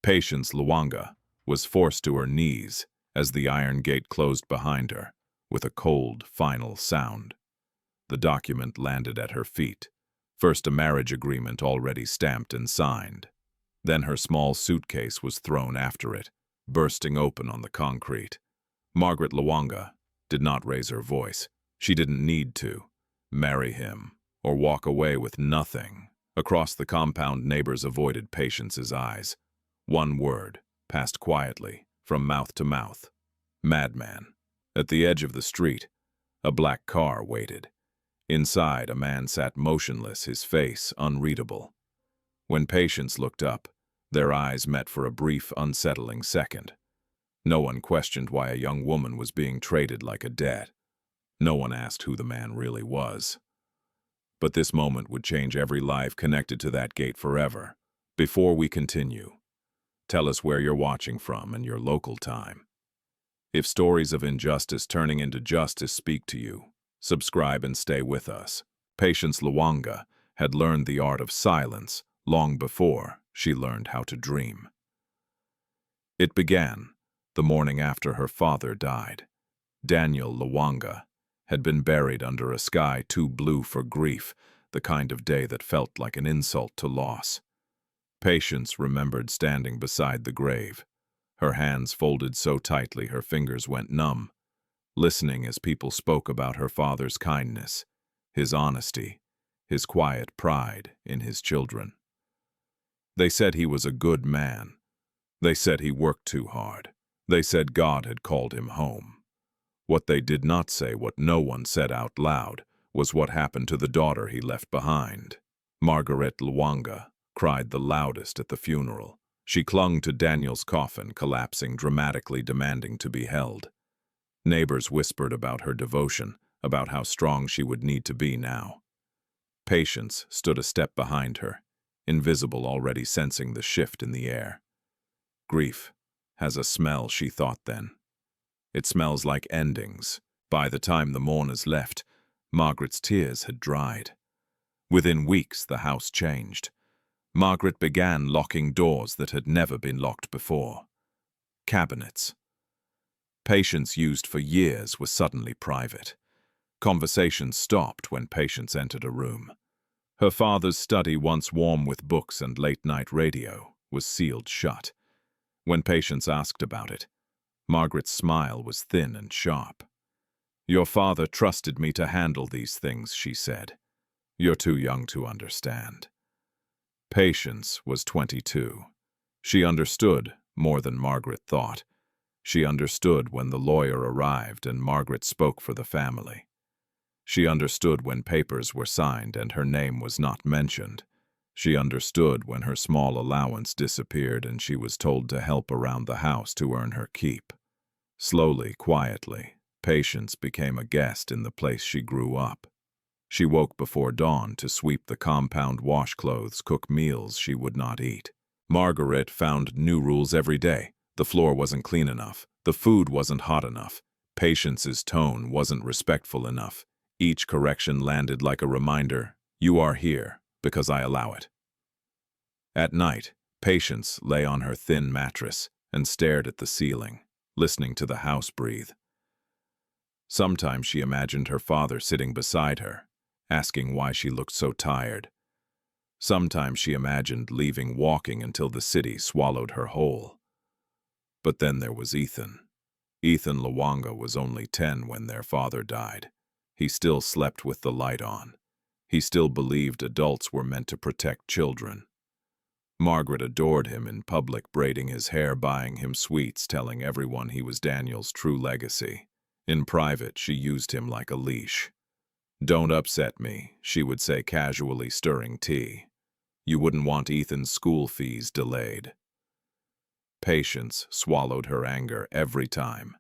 Patience Lwanga was forced to her knees as the iron gate closed behind her, with a cold, final sound. The document landed at her feet. First a marriage agreement already stamped and signed. Then her small suitcase was thrown after it, bursting open on the concrete. Margaret Lwanga did not raise her voice. She didn't need to. Marry him, or walk away with nothing. Across the compound, neighbors avoided Patience's eyes. One word passed quietly, from mouth to mouth. Madman. At the edge of the street, a black car waited. Inside, a man sat motionless, his face unreadable. When Patience looked up, their eyes met for a brief, unsettling second. No one questioned why a young woman was being traded like a debt. No one asked who the man really was. But this moment would change every life connected to that gate forever. Before we continue, tell us where you're watching from and your local time. If stories of injustice turning into justice speak to you, subscribe and stay with us. Patience Lwanga had learned the art of silence long before she learned how to dream. It began the morning after her father died. Daniel Lwanga had been buried under a sky too blue for grief, the kind of day that felt like an insult to loss. Patience remembered standing beside the grave, her hands folded so tightly her fingers went numb, listening as people spoke about her father's kindness, his honesty, his quiet pride in his children. They said he was a good man. They said he worked too hard. They said God had called him home. What they did not say, what no one said out loud, was what happened to the daughter he left behind. Margaret Lwanga cried the loudest at the funeral. She clung to Daniel's coffin, collapsing dramatically, demanding to be held. Neighbors whispered about her devotion, about how strong she would need to be now. Patience stood a step behind her, invisible, already sensing the shift in the air. Grief has a smell, she thought then. It smells like endings. By the time the mourners left, Margaret's tears had dried. Within weeks, the house changed. Margaret began locking doors that had never been locked before. Cabinets. Patience used for years were suddenly private. Conversations stopped when Patience entered a room. Her father's study, once warm with books and late-night radio, was sealed shut. When Patience asked about it, Margaret's smile was thin and sharp. "Your father trusted me to handle these things," she said. "You're too young to understand." Patience was 22. She understood more than Margaret thought. She understood when the lawyer arrived and Margaret spoke for the family. She understood when papers were signed and her name was not mentioned. She understood when her small allowance disappeared and she was told to help around the house to earn her keep. Slowly, quietly, Patience became a guest in the place she grew up. She woke before dawn to sweep the compound, wash clothes, cook meals she would not eat. Margaret found new rules every day. The floor wasn't clean enough. The food wasn't hot enough. Patience's tone wasn't respectful enough. Each correction landed like a reminder, "You are here because I allow it." At night, Patience lay on her thin mattress and stared at the ceiling, listening to the house breathe. Sometimes she imagined her father sitting beside her, asking why she looked so tired. Sometimes she imagined leaving, walking until the city swallowed her whole. But then there was Ethan. Ethan Lwanga was only 10 when their father died. He still slept with the light on. He still believed adults were meant to protect children. Margaret adored him in public, braiding his hair, buying him sweets, telling everyone he was Daniel's true legacy. In private, she used him like a leash. "Don't upset me," she would say casually, stirring tea. "You wouldn't want Ethan's school fees delayed." Patience swallowed her anger every time.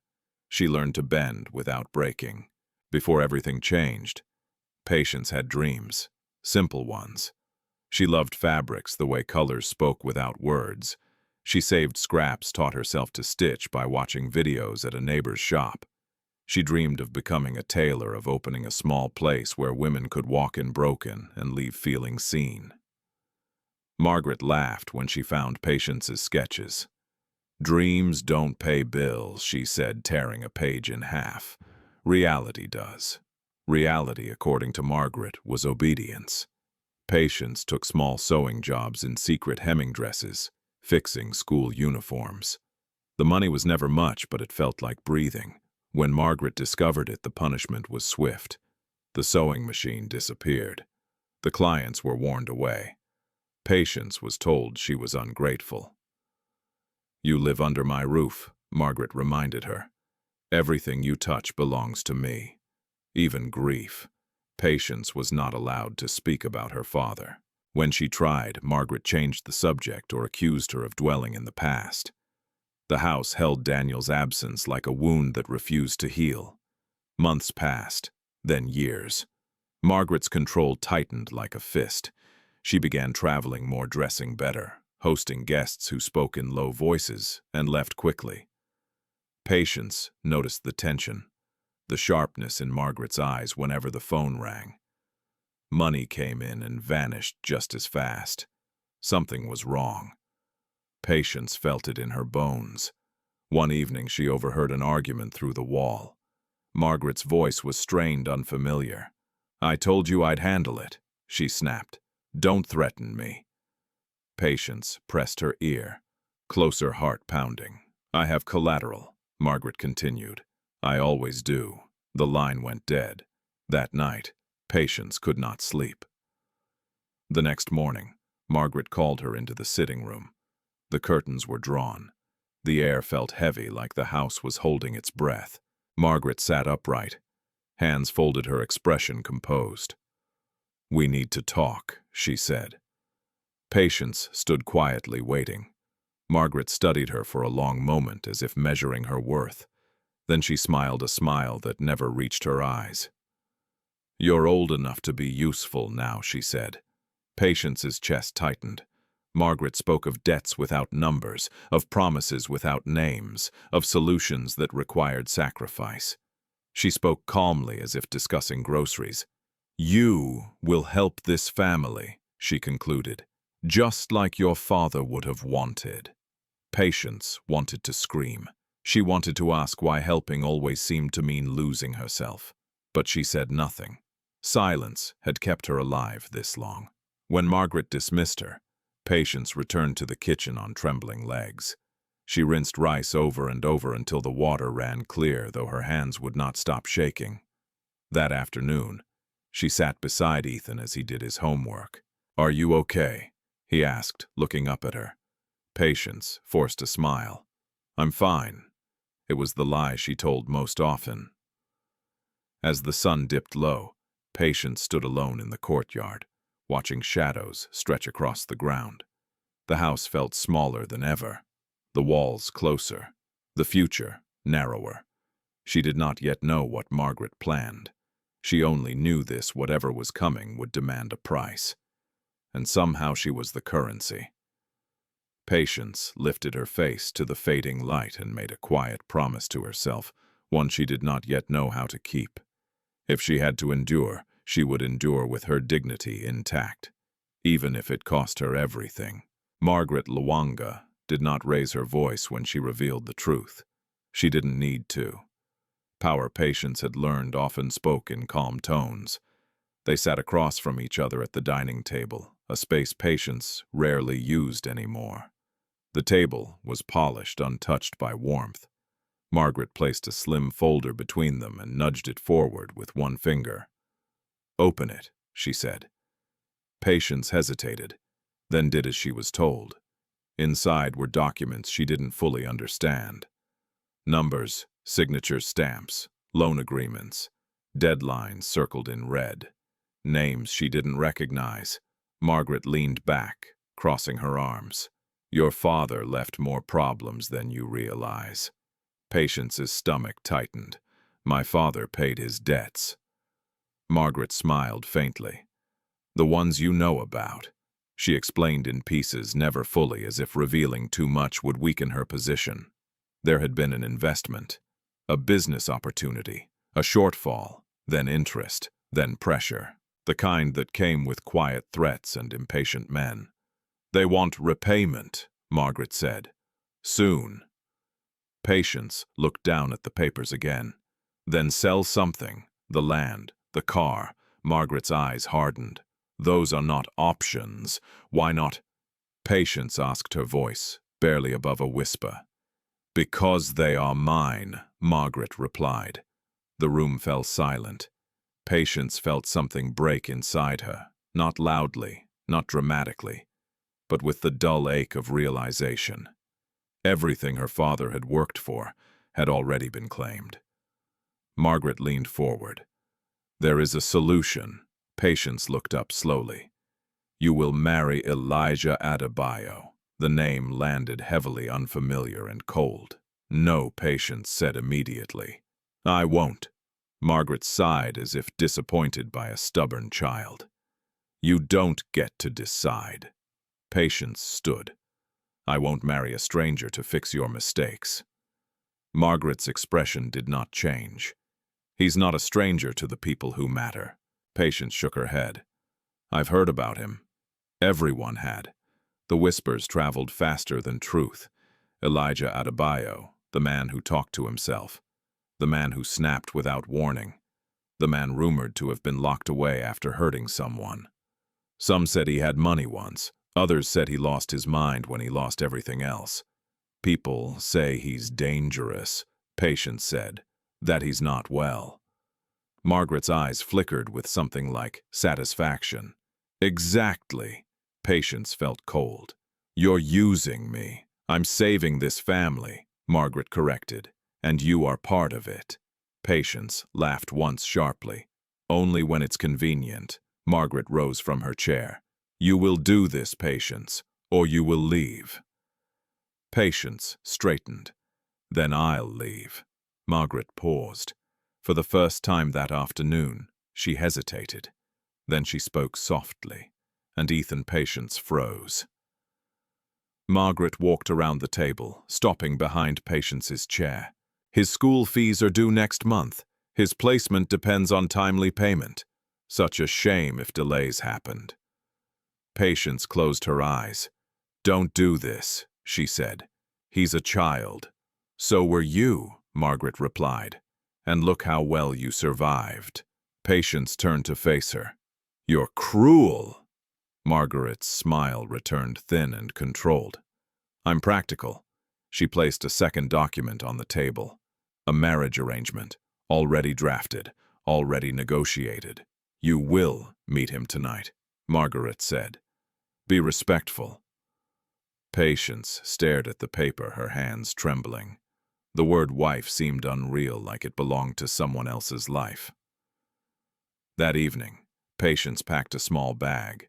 She learned to bend without breaking. Before everything changed, Patience had dreams, simple ones. She loved fabrics, the way colors spoke without words. She saved scraps, taught herself to stitch by watching videos at a neighbor's shop. She dreamed of becoming a tailor, of opening a small place where women could walk in broken and leave feeling seen. Margaret laughed when she found Patience's sketches. "Dreams don't pay bills," she said, tearing a page in half. "Reality does." Reality, according to Margaret, was obedience. Patience took small sewing jobs in secret hemming dresses, fixing school uniforms. The money was never much, but it felt like breathing. When Margaret discovered it, the punishment was swift. The sewing machine disappeared. The clients were warned away. Patience was told she was ungrateful. "You live under my roof," Margaret reminded her. "Everything you touch belongs to me." Even grief. Patience was not allowed to speak about her father. When she tried, Margaret changed the subject or accused her of dwelling in the past. The house held Daniel's absence like a wound that refused to heal. Months passed, then years. Margaret's control tightened like a fist. She began traveling more, dressing better, hosting guests who spoke in low voices and left quickly. Patience noticed the tension, the sharpness in Margaret's eyes whenever the phone rang. Money came in and vanished just as fast. Something was wrong. Patience felt it in her bones. One evening she overheard an argument through the wall. Margaret's voice was strained, unfamiliar. "I told you I'd handle it," she snapped. "Don't threaten me." Patience pressed her ear, closer, heart pounding. "I have collateral," Margaret continued. "I always do." The line went dead. That night, Patience could not sleep. The next morning, Margaret called her into the sitting room. The curtains were drawn. The air felt heavy, like the house was holding its breath. Margaret sat upright, hands folded, her expression composed. "We need to talk," she said. Patience stood quietly, waiting. Margaret studied her for a long moment, as if measuring her worth. Then she smiled a smile that never reached her eyes. "You're old enough to be useful now," she said. Patience's chest tightened. Margaret spoke of debts without numbers, of promises without names, of solutions that required sacrifice. She spoke calmly, as if discussing groceries. "You will help this family," she concluded, "just like your father would have wanted." Patience wanted to scream. She wanted to ask why helping always seemed to mean losing herself. But she said nothing. Silence had kept her alive this long. When Margaret dismissed her, Patience returned to the kitchen on trembling legs. She rinsed rice over and over until the water ran clear, though her hands would not stop shaking. That afternoon, she sat beside Ethan as he did his homework. "Are you okay?" he asked, looking up at her. Patience forced a smile. "I'm fine." It was the lie she told most often. As the sun dipped low, Patience stood alone in the courtyard, watching shadows stretch across the ground. The house felt smaller than ever, the walls closer, the future narrower. She did not yet know what Margaret planned. She only knew this: whatever was coming would demand a price. And somehow she was the currency. Patience lifted her face to the fading light and made a quiet promise to herself, one she did not yet know how to keep. If she had to endure, she would endure with her dignity intact, even if it cost her everything. Margaret Lwanga did not raise her voice when she revealed the truth. She didn't need to. Power Patience had learned often spoke in calm tones. They sat across from each other at the dining table, a space Patience rarely used anymore. The table was polished, untouched by warmth. Margaret placed a slim folder between them and nudged it forward with one finger. "Open it," she said. Patience hesitated, then did as she was told. Inside were documents she didn't fully understand. Numbers, signature stamps, loan agreements, deadlines circled in red, names she didn't recognize. Margaret leaned back, crossing her arms. "Your father left more problems than you realize." Patience's stomach tightened. "My father paid his debts." Margaret smiled faintly. "The ones you know about." She explained in pieces, never fully, as if revealing too much would weaken her position. There had been an investment, a business opportunity, a shortfall, then interest, then pressure, the kind that came with quiet threats and impatient men. They want repayment, Margaret said. Soon. Patience looked down at the papers again. Then sell something, the land, the car. Margaret's eyes hardened. Those are not options. Why not? Patience asked, her voice, barely above a whisper. Because they are mine, Margaret replied. The room fell silent. Patience felt something break inside her, not loudly, not dramatically, but with the dull ache of realization. Everything her father had worked for had already been claimed. Margaret leaned forward. There is a solution. Patience looked up slowly. You will marry Elijah Adebayo. The name landed heavily unfamiliar and cold. No, Patience said immediately. I won't. Margaret sighed as if disappointed by a stubborn child. You don't get to decide. Patience stood. I won't marry a stranger to fix your mistakes. Margaret's expression did not change. He's not a stranger to the people who matter. Patience shook her head. I've heard about him. Everyone had. The whispers traveled faster than truth. Elijah Adebayo, the man who talked to himself. The man who snapped without warning. The man rumored to have been locked away after hurting someone. Some said he had money once. Others said he lost his mind when he lost everything else. People say he's dangerous, Patience said, that he's not well. Margaret's eyes flickered with something like satisfaction. Exactly. Patience felt cold. You're using me. I'm saving this family, Margaret corrected, and you are part of it. Patience laughed once sharply. Only when it's convenient. Margaret rose from her chair. You will do this, Patience, or you will leave. Patience straightened. Then I'll leave. Margaret paused. For the first time that afternoon, she hesitated. Then she spoke softly, and Ethan Patience froze. Margaret walked around the table, stopping behind Patience's chair. His school fees are due next month. His placement depends on timely payment. Such a shame if delays happened. Patience closed her eyes. Don't do this, she said. He's a child. So were you, Margaret replied. And look how well you survived. Patience turned to face her. You're cruel. Margaret's smile returned thin and controlled. I'm practical. She placed a second document on the table. A marriage arrangement, already drafted, already negotiated. You will meet him tonight, Margaret said. Be respectful. Patience stared at the paper, her hands trembling. The word wife seemed unreal, like it belonged to someone else's life. That evening, Patience packed a small bag.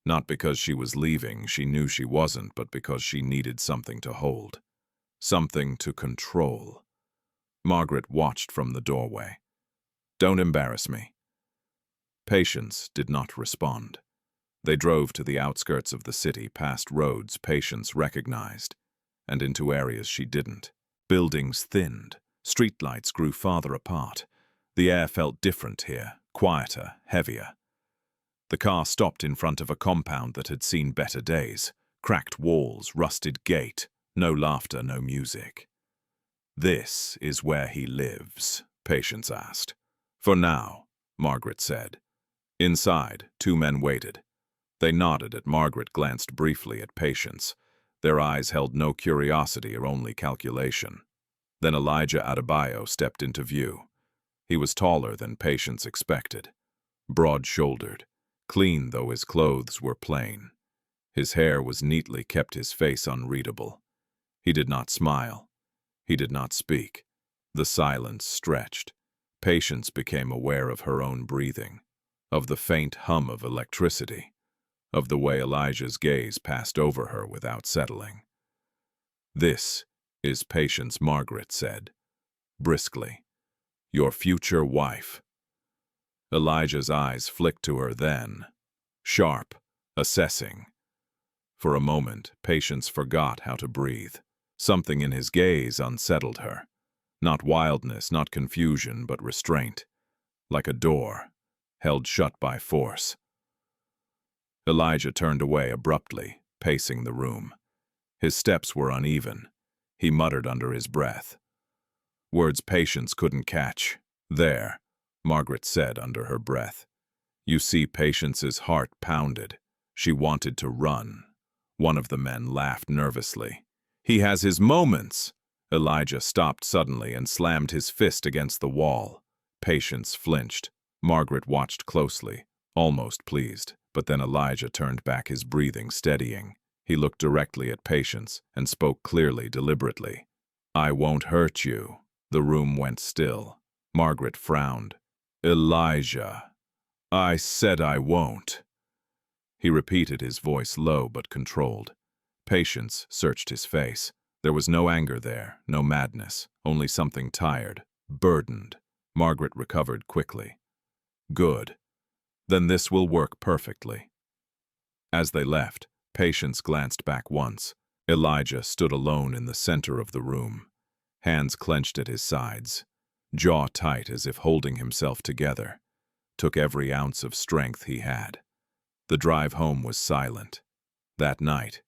Not because she was leaving, she knew she wasn't, but because she needed something to hold. Something to control. Margaret watched from the doorway. Don't embarrass me. Patience did not respond. They drove to the outskirts of the city, past roads Patience recognized, and into areas she didn't. Buildings thinned. Streetlights grew farther apart. The air felt different here, quieter, heavier. The car stopped in front of a compound that had seen better days. Cracked walls, rusted gate, no laughter, no music. This is where he lives, Patience asked. For now, Margaret said. Inside, two men waited. They nodded at Margaret, glanced briefly at Patience. Their eyes held no curiosity or only calculation. Then Elijah Adebayo stepped into view. He was taller than Patience expected. Broad-shouldered, clean though his clothes were plain. His hair was neatly kept, his face unreadable. He did not smile. He did not speak. The silence stretched. Patience became aware of her own breathing, of the faint hum of electricity, of the way Elijah's gaze passed over her without settling. This is Patience, Margaret said, briskly. Your future wife. Elijah's eyes flicked to her then, sharp, assessing. For a moment, Patience forgot how to breathe. Something in his gaze unsettled her. Not wildness, not confusion, but restraint. Like a door, held shut by force. Elijah turned away abruptly. pacing the room. His steps were uneven. He muttered under his breath. Words Patience couldn't catch. "There," Margaret said under her breath. You see, Patience's heart pounded. She wanted to run. One of the men laughed nervously. "He has his moments." Elijah stopped suddenly and slammed his fist against the wall. Patience flinched. Margaret watched closely, almost pleased, but then Elijah turned back, his breathing steadying. He looked directly at Patience and spoke clearly, deliberately. "I won't hurt you." The room went still. Margaret frowned. "Elijah, I said I won't." He repeated, his voice low but controlled. Patience searched his face. There was no anger there, no madness, only something tired, burdened. Margaret recovered quickly. "Good. Then this will work perfectly." As they left, Patience glanced back once. Elijah stood alone in the center of the room, hands clenched at his sides, jaw tight as if holding himself together. Took every ounce of strength he had. The drive home was silent. That night,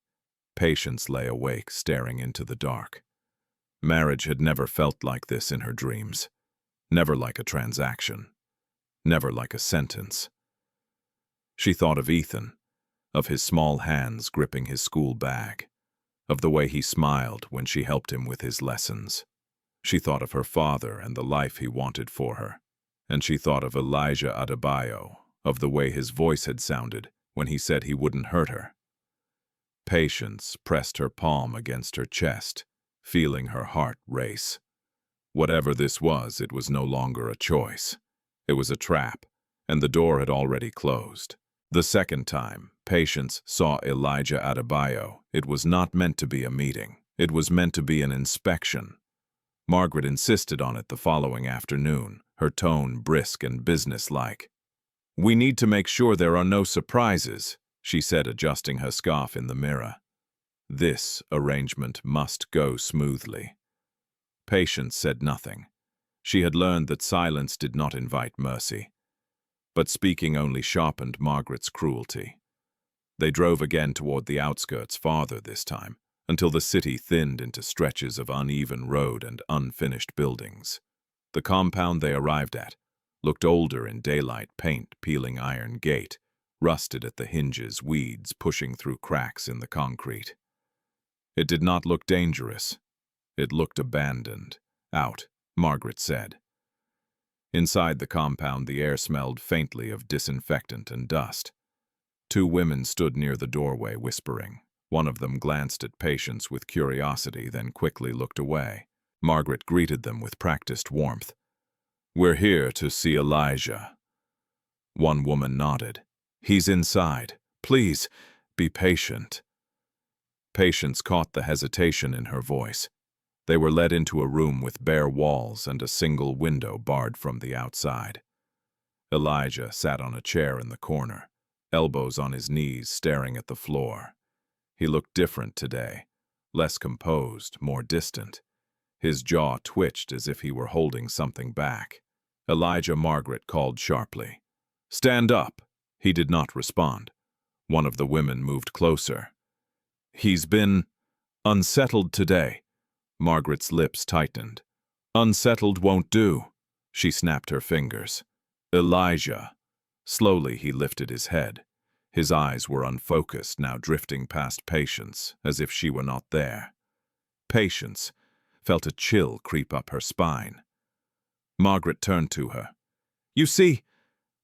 Patience lay awake, staring into the dark. Marriage had never felt like this in her dreams. Never like a transaction. Never like a sentence. She thought of Ethan, of his small hands gripping his school bag, of the way he smiled when she helped him with his lessons. She thought of her father and the life he wanted for her. And she thought of Elijah Adebayo, of the way his voice had sounded when he said he wouldn't hurt her. Patience pressed her palm against her chest, feeling her heart race. Whatever this was, it was no longer a choice. It was a trap, and the door had already closed. The second time Patience saw Elijah Adebayo, it was not meant to be a meeting. It was meant to be an inspection. Margaret insisted on it the following afternoon, her tone brisk and businesslike. "We need to make sure there are no surprises," she said, adjusting her scarf in the mirror. This arrangement must go smoothly. Patience said nothing. She had learned that silence did not invite mercy. But speaking only sharpened Margaret's cruelty. They drove again toward the outskirts, farther this time, until the city thinned into stretches of uneven road and unfinished buildings. The compound they arrived at looked older in daylight, paint peeling iron gate, rusted at the hinges, weeds pushing through cracks in the concrete. It did not look dangerous. It looked abandoned. "Out," Margaret said. Inside the compound, the air smelled faintly of disinfectant and dust. Two women stood near the doorway, whispering. One of them glanced at Patience with curiosity, then quickly looked away. Margaret greeted them with practiced warmth. "We're here to see Elijah." One woman nodded. "He's inside. Please, be patient." Patience caught the hesitation in her voice. They were led into a room with bare walls and a single window barred from the outside. Elijah sat on a chair in the corner, elbows on his knees, staring at the floor. He looked different today, less composed, more distant. His jaw twitched as if he were holding something back. "Elijah," Margaret called sharply. "Stand up." He did not respond. One of the women moved closer. "He's been unsettled today." Margaret's lips tightened. "Unsettled won't do." She snapped her fingers. "Elijah." Slowly he lifted his head. His eyes were unfocused, now drifting past Patience, as if she were not there. Patience felt a chill creep up her spine. Margaret turned to her. "You see,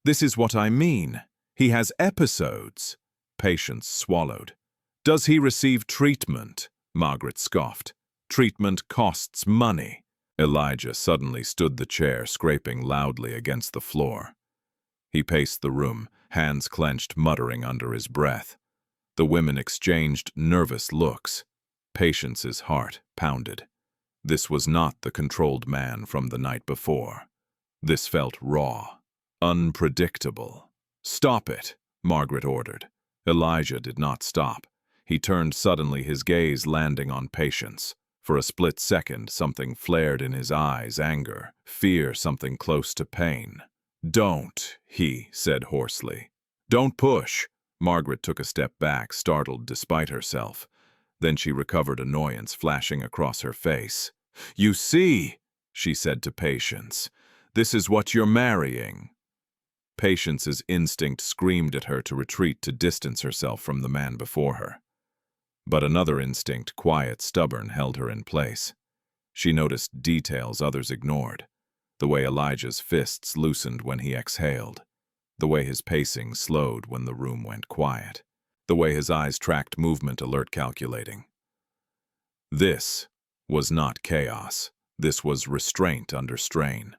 this is what I mean. He has episodes." Patience swallowed. "Does he receive treatment?" Margaret scoffed. "Treatment costs money." Elijah suddenly stood the chair, scraping loudly against the floor. He paced the room, hands clenched, muttering under his breath. The women exchanged nervous looks. Patience's heart pounded. This was not the controlled man from the night before. This felt raw, unpredictable. "Stop it," Margaret ordered. Elijah did not stop. He turned suddenly, his gaze landing on Patience. For a split second, something flared in his eyes, anger, fear, something close to pain. "Don't," he said hoarsely. "Don't push." Margaret took a step back, startled despite herself. Then she recovered, annoyance flashing across her face. "You see," she said to Patience, "this is what you're marrying." Patience's instinct screamed at her to retreat, to distance herself from the man before her. But another instinct, quiet, stubborn, held her in place. She noticed details others ignored. The way Elijah's fists loosened when he exhaled. The way his pacing slowed when the room went quiet. The way his eyes tracked movement, alert, calculating. This was not chaos. This was restraint under strain.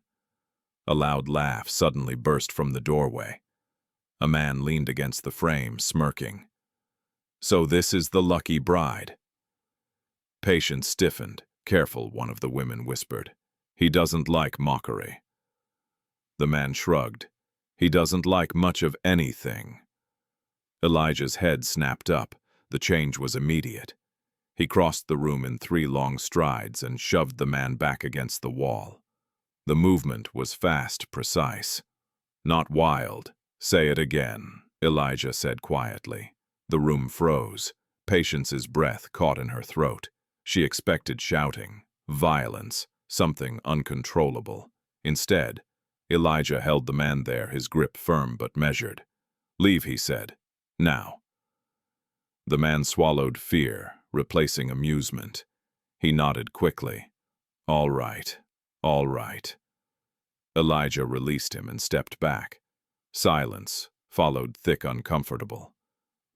A loud laugh suddenly burst from the doorway. A man leaned against the frame, smirking. "So this is the lucky bride." Patience stiffened. "Careful," one of the women whispered. "He doesn't like mockery." The man shrugged. "He doesn't like much of anything." Elijah's head snapped up. The change was immediate. He crossed the room in 3 long strides and shoved the man back against the wall. The movement was fast, precise. "Not wild." "Say it again," Elijah said quietly. The room froze. Patience's breath caught in her throat. She expected shouting, violence, something uncontrollable. Instead, Elijah held the man there, his grip firm but measured. "Leave," he said. "Now." The man swallowed fear, replacing amusement. He nodded quickly. "All right, all right." Elijah released him and stepped back. Silence followed, thick, uncomfortable.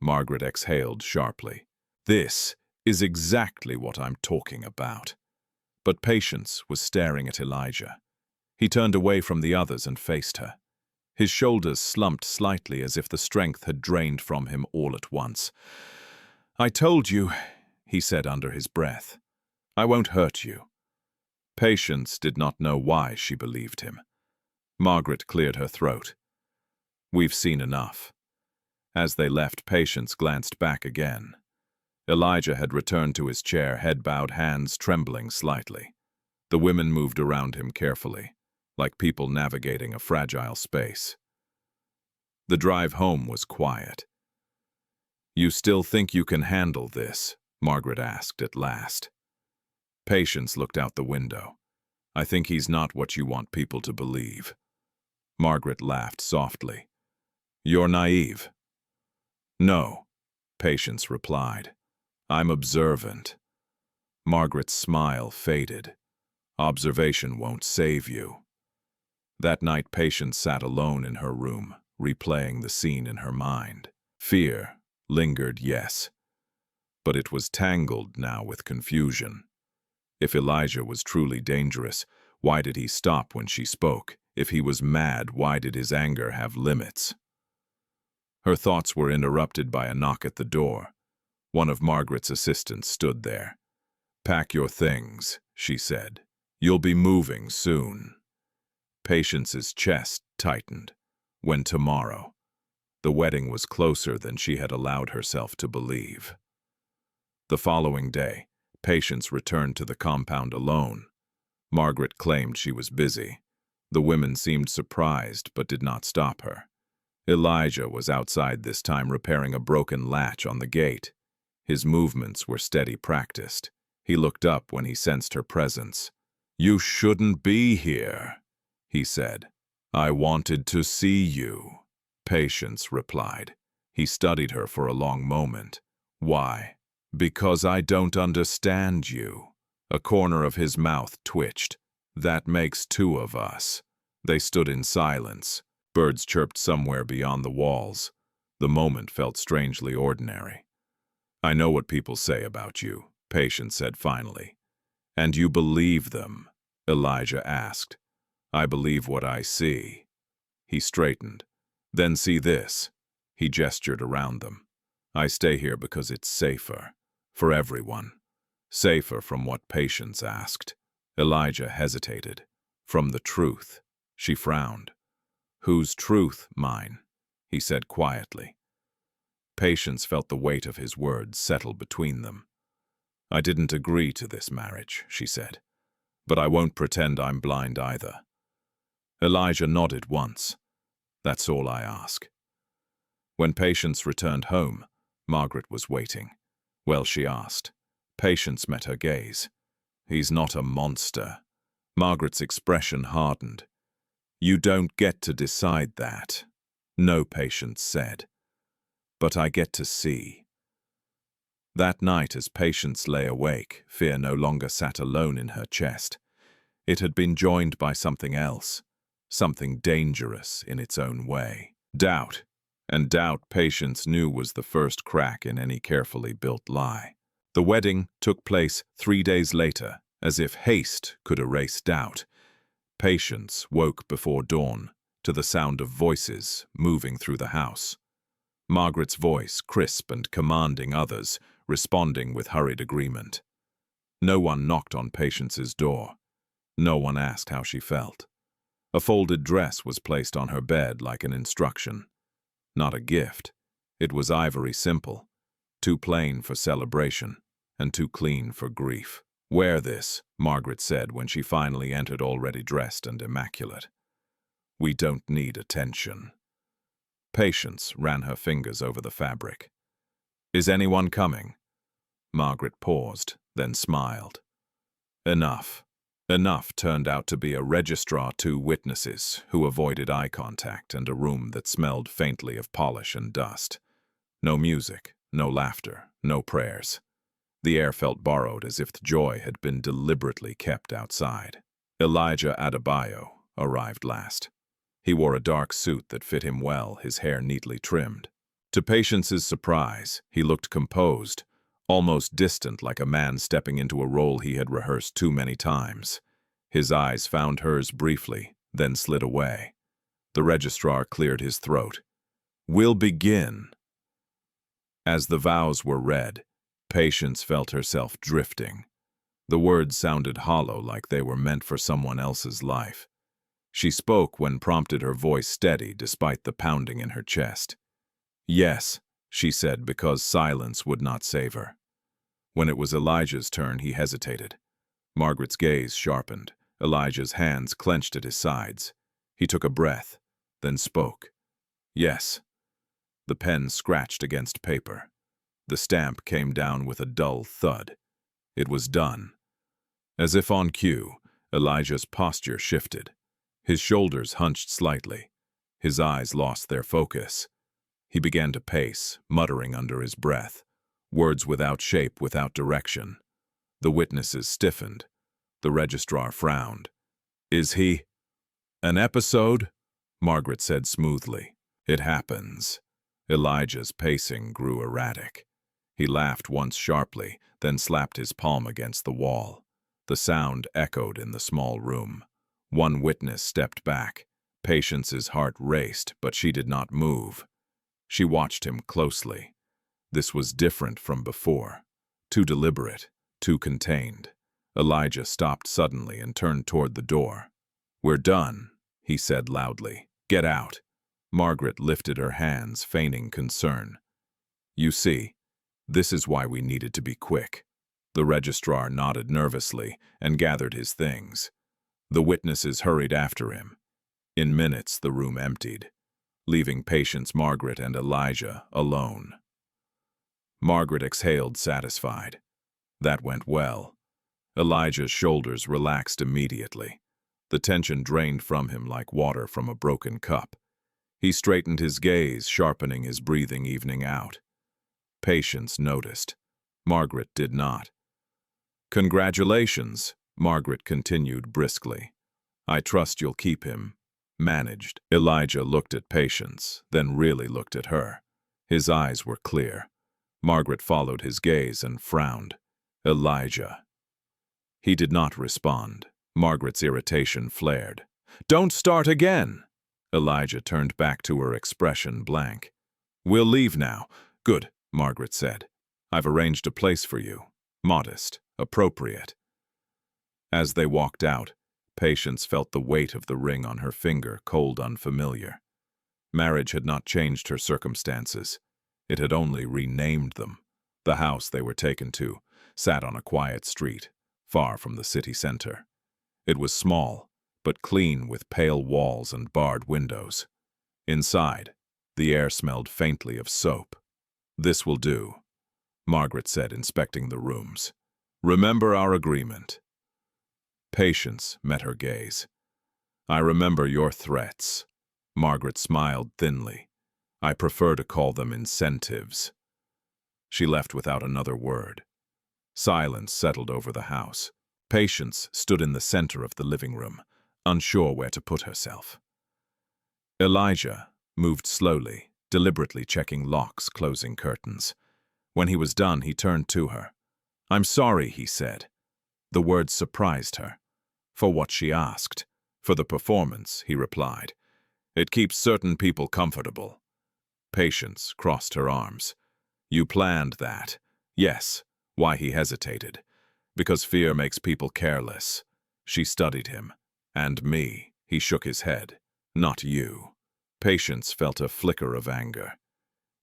Margaret exhaled sharply. "This is exactly what I'm talking about." But Patience was staring at Elijah. He turned away from the others and faced her. His shoulders slumped slightly, as if the strength had drained from him all at once. "I told you," he said under his breath. "I won't hurt you." Patience did not know why she believed him. Margaret cleared her throat. "We've seen enough." As they left, Patience glanced back again. Elijah had returned to his chair, head bowed, hands trembling slightly. The women moved around him carefully, like people navigating a fragile space. The drive home was quiet. "You still think you can handle this?" Margaret asked at last. Patience looked out the window. "I think he's not what you want people to believe." Margaret laughed softly. "You're naive." "No," Patience replied. "I'm observant." Margaret's smile faded. "Observation won't save you." That night, Patience sat alone in her room, replaying the scene in her mind. Fear lingered, yes, but it was tangled now with confusion. If Elijah was truly dangerous, why did he stop when she spoke? If he was mad, why did his anger have limits? Her thoughts were interrupted by a knock at the door. One of Margaret's assistants stood there. "Pack your things," she said. "You'll be moving soon." Patience's chest tightened. When tomorrow? The wedding was closer than she had allowed herself to believe. The following day, Patience returned to the compound alone. Margaret claimed she was busy. The women seemed surprised but did not stop her. Elijah was outside this time, repairing a broken latch on the gate. His movements were steady, practiced. He looked up when he sensed her presence. "You shouldn't be here," he said. "I wanted to see you." Patience replied. He studied her for a long moment. "Why?" "Because I don't understand you." A corner of his mouth twitched. "That makes 2 of us." They stood in silence. Birds chirped somewhere beyond the walls. The moment felt strangely ordinary. "I know what people say about you," Patience said finally. "And you believe them?" Elijah asked. "I believe what I see." He straightened. "Then see this." He gestured around them. "I stay here because it's safer. For everyone." "Safer from what?" Patience asked. Elijah hesitated. "From the truth." She frowned. "Whose truth?" "Mine," he said quietly. Patience felt the weight of his words settle between them. "I didn't agree to this marriage," she said. "But I won't pretend I'm blind either." Elijah nodded once. "That's all I ask." When Patience returned home, Margaret was waiting. Well, she asked. Patience met her gaze. He's not a monster. Margaret's expression hardened. You don't get to decide that. No, Patience said. But I get to see. That night, as Patience lay awake, fear no longer sat alone in her chest. It had been joined by something else, something dangerous in its own way. Doubt. And doubt, Patience knew, was the first crack in any carefully built lie. The wedding took place 3 days later, as if haste could erase doubt. Patience woke before dawn to the sound of voices moving through the house. Margaret's voice, crisp and commanding, others responding with hurried agreement. No one knocked on Patience's door. No one asked how she felt. A folded dress was placed on her bed like an instruction. Not a gift. It was ivory simple, too plain for celebration and too clean for grief. Wear this, Margaret said when she finally entered, already dressed and immaculate. We don't need attention. Patience ran her fingers over the fabric. Is anyone coming? Margaret paused, then smiled. Enough. Enough turned out to be a registrar, 2 witnesses who avoided eye contact, and a room that smelled faintly of polish and dust. No music, no laughter, no prayers. The air felt borrowed, as if the joy had been deliberately kept outside. Elijah Adebayo arrived last. He wore a dark suit that fit him well, his hair neatly trimmed. To Patience's surprise, he looked composed, almost distant, like a man stepping into a role he had rehearsed too many times. His eyes found hers briefly, then slid away. The registrar cleared his throat. We'll begin. As the vows were read, Patience felt herself drifting. The words sounded hollow, like they were meant for someone else's life. She spoke when prompted, her voice steady despite the pounding in her chest. Yes, she said, because silence would not save her. When it was Elijah's turn, he hesitated. Margaret's gaze sharpened. Elijah's hands clenched at his sides. He took a breath, then spoke. Yes. The pen scratched against paper. The stamp came down with a dull thud. It was done. As if on cue, Elijah's posture shifted. His shoulders hunched slightly. His eyes lost their focus. He began to pace, muttering under his breath, words without shape, without direction. The witnesses stiffened. The registrar frowned. Is he? An episode? Margaret said smoothly. It happens. Elijah's pacing grew erratic. He laughed once sharply, then slapped his palm against the wall. The sound echoed in the small room. One witness stepped back. Patience's heart raced, but she did not move. She watched him closely. This was different from before. Too deliberate, too contained. Elijah stopped suddenly and turned toward the door. We're done, he said loudly. Get out. Margaret lifted her hands, feigning concern. You see, this is why we needed to be quick. The registrar nodded nervously and gathered his things. The witnesses hurried after him. In minutes, the room emptied, leaving Patience, Margaret, and Elijah alone. Margaret exhaled, satisfied. That went well. Elijah's shoulders relaxed immediately. The tension drained from him like water from a broken cup. He straightened his gaze, sharpening his breathing, evening out. Patience noticed. Margaret did not. Congratulations, Margaret continued briskly. I trust you'll keep him. Managed. Elijah looked at Patience, then really looked at her. His eyes were clear. Margaret followed his gaze and frowned. Elijah. He did not respond. Margaret's irritation flared. Don't start again! Elijah turned back to her, expression blank. We'll leave now. Good, Margaret said. I've arranged a place for you. Modest, appropriate. As they walked out, Patience felt the weight of the ring on her finger, cold, unfamiliar. Marriage had not changed her circumstances. It had only renamed them. The house they were taken to sat on a quiet street, far from the city center. It was small, but clean, with pale walls and barred windows. Inside, The air smelled faintly of soap. "This will do," Margaret said, inspecting the rooms. "Remember our agreement." Patience met her gaze. "I remember your threats." Margaret smiled thinly. "I prefer to call them incentives." She left without another word. Silence settled over the house. Patience stood in the center of the living room, unsure where to put herself. Elijah moved slowly, deliberately checking locks, closing curtains. When he was done, he turned to her. "I'm sorry," he said. The words surprised her. For what she asked. "For the performance," he replied. "It keeps certain people comfortable." Patience crossed her arms. "You planned that." "Yes." Why he hesitated. "Because fear makes people careless." She studied him. "And me." He shook his head. "Not you." Patience felt a flicker of anger.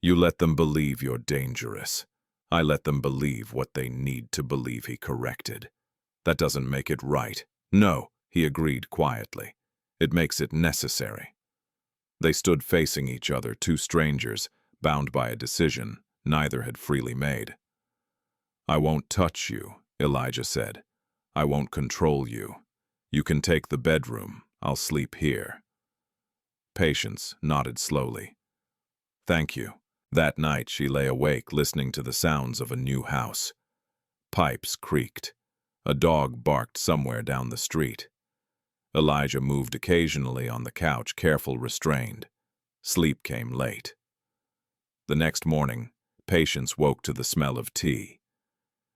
"You let them believe you're dangerous. I let them believe what they need to believe," he corrected. "That doesn't make it right." "No," he agreed quietly. "It makes it necessary." They stood facing each other, two strangers, bound by a decision neither had freely made. "I won't touch you," Elijah said. "I won't control you. You can take the bedroom. I'll sleep here." Patience nodded slowly. "Thank you." That night she lay awake, listening to the sounds of a new house. Pipes creaked. A dog barked somewhere down the street. Elijah moved occasionally on the couch, careful, restrained. Sleep came late. The next morning, Patience woke to the smell of tea.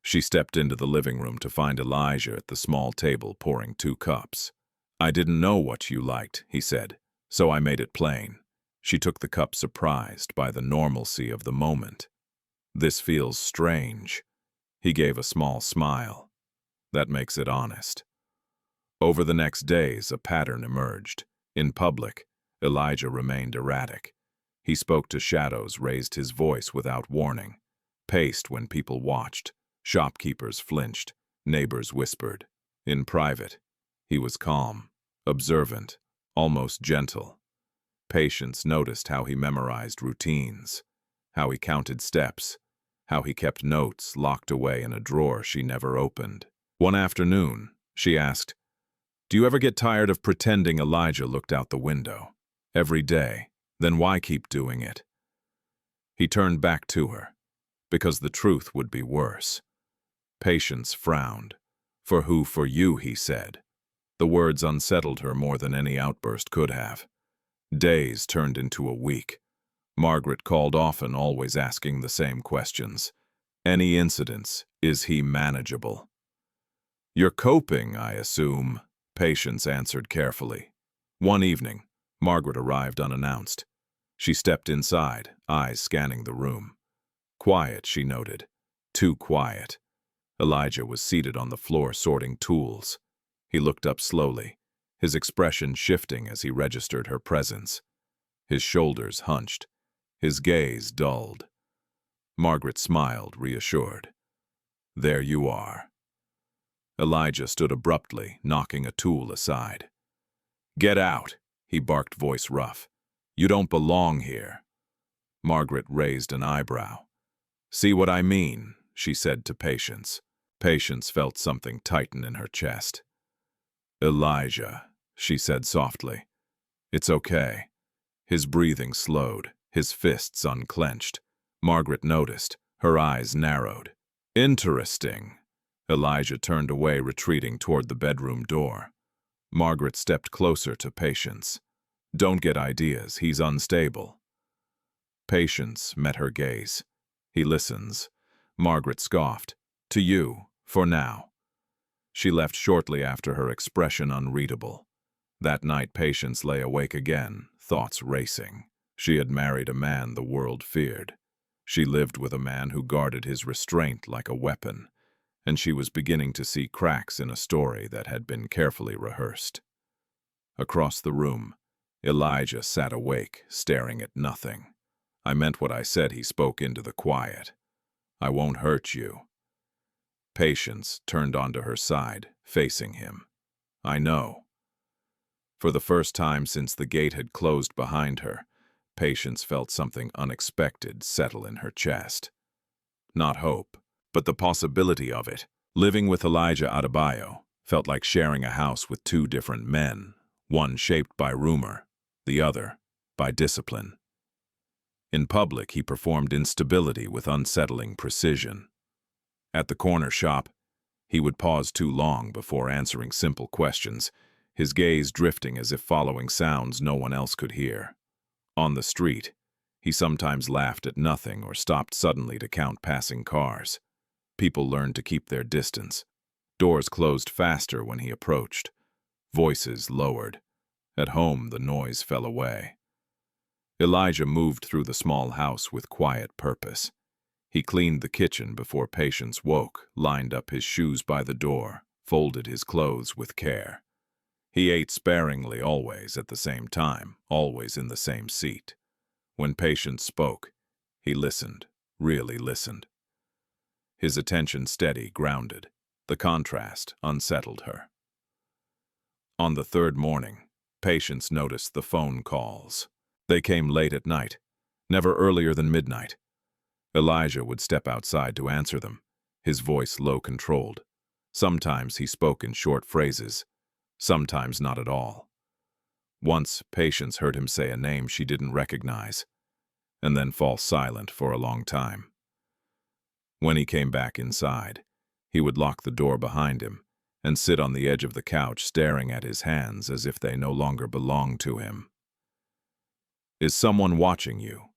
She stepped into the living room to find Elijah at the small table pouring 2 cups. "I didn't know what you liked," he said, "so I made it plain." She took the cup, surprised by the normalcy of the moment. "This feels strange." He gave a small smile. "That makes it honest." Over the next days, a pattern emerged. In public, Elijah remained erratic. He spoke to shadows, raised his voice without warning, paced when people watched. Shopkeepers flinched, neighbors whispered. In private, he was calm, observant, almost gentle. Patience noticed how he memorized routines, how he counted steps, how he kept notes locked away in a drawer she never opened. One afternoon, she asked, "Do you ever get tired of pretending?" Elijah looked out the window. "Every day. Then why keep doing it?" He turned back to her. "Because the truth would be worse." Patience frowned. "For who? For you," he said. The words unsettled her more than any outburst could have. Days turned into a week. Margaret called often, always asking the same questions. "Any incidents? Is he manageable?" "You're coping, I assume," Patience answered carefully. One evening, Margaret arrived unannounced. She stepped inside, eyes scanning the room. Quiet, she noted. Too quiet. Elijah was seated on the floor sorting tools. He looked up slowly, his expression shifting as he registered her presence. His shoulders hunched, his gaze dulled. Margaret smiled, reassured. "There you are." Elijah stood abruptly, knocking a tool aside. "Get out," he barked, voice rough. "You don't belong here." Margaret raised an eyebrow. "See what I mean?" she said to Patience. Patience felt something tighten in her chest. "Elijah," she said softly. "It's okay." His breathing slowed, his fists unclenched. Margaret noticed, her eyes narrowed. "Interesting." Elijah turned away, retreating toward the bedroom door. Margaret stepped closer to Patience. "Don't get ideas, he's unstable." Patience met her gaze. "He listens." Margaret scoffed. "To you, for now." She left shortly after, her expression unreadable. That night Patience lay awake again, thoughts racing. She had married a man the world feared. She lived with a man who guarded his restraint like a weapon, and she was beginning to see cracks in a story that had been carefully rehearsed. Across the room, Elijah sat awake, staring at nothing. "I meant what I said," he spoke into the quiet. "I won't hurt you." Patience turned onto her side, facing him. "I know." For the first time since the gate had closed behind her, Patience felt something unexpected settle in her chest. Not hope, but the possibility of it. Living with Elijah Adebayo felt like sharing a house with two different men, one shaped by rumor, the other by discipline. In public, he performed instability with unsettling precision. At the corner shop, he would pause too long before answering simple questions, his gaze drifting as if following sounds no one else could hear. On the street, he sometimes laughed at nothing or stopped suddenly to count passing cars. People learned to keep their distance. Doors closed faster when he approached. Voices lowered. At home, the noise fell away. Elijah moved through the small house with quiet purpose. He cleaned the kitchen before Patience woke, lined up his shoes by the door, folded his clothes with care. He ate sparingly always at the same time, always in the same seat. When Patience spoke, he listened, really listened. His attention steady, grounded. The contrast unsettled her. On the third morning, Patience noticed the phone calls. They came late at night, never earlier than midnight. Elijah would step outside to answer them, his voice low-controlled. Sometimes he spoke in short phrases, sometimes not at all. Once, Patience heard him say a name she didn't recognize, and then fall silent for a long time. When he came back inside, he would lock the door behind him and sit on the edge of the couch staring at his hands as if they no longer belonged to him. "Is someone watching you?"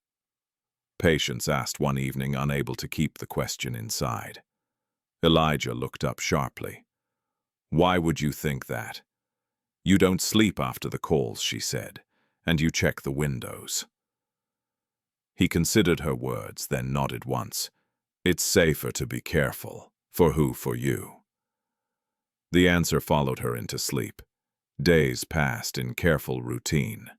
Patience asked one evening, unable to keep the question inside. Elijah looked up sharply. "Why would you think that? You don't sleep after the calls," she said, "and you check the windows." He considered her words, then nodded once. "It's safer to be careful." "For who? For you?" The answer followed her into sleep. Days passed in careful routine.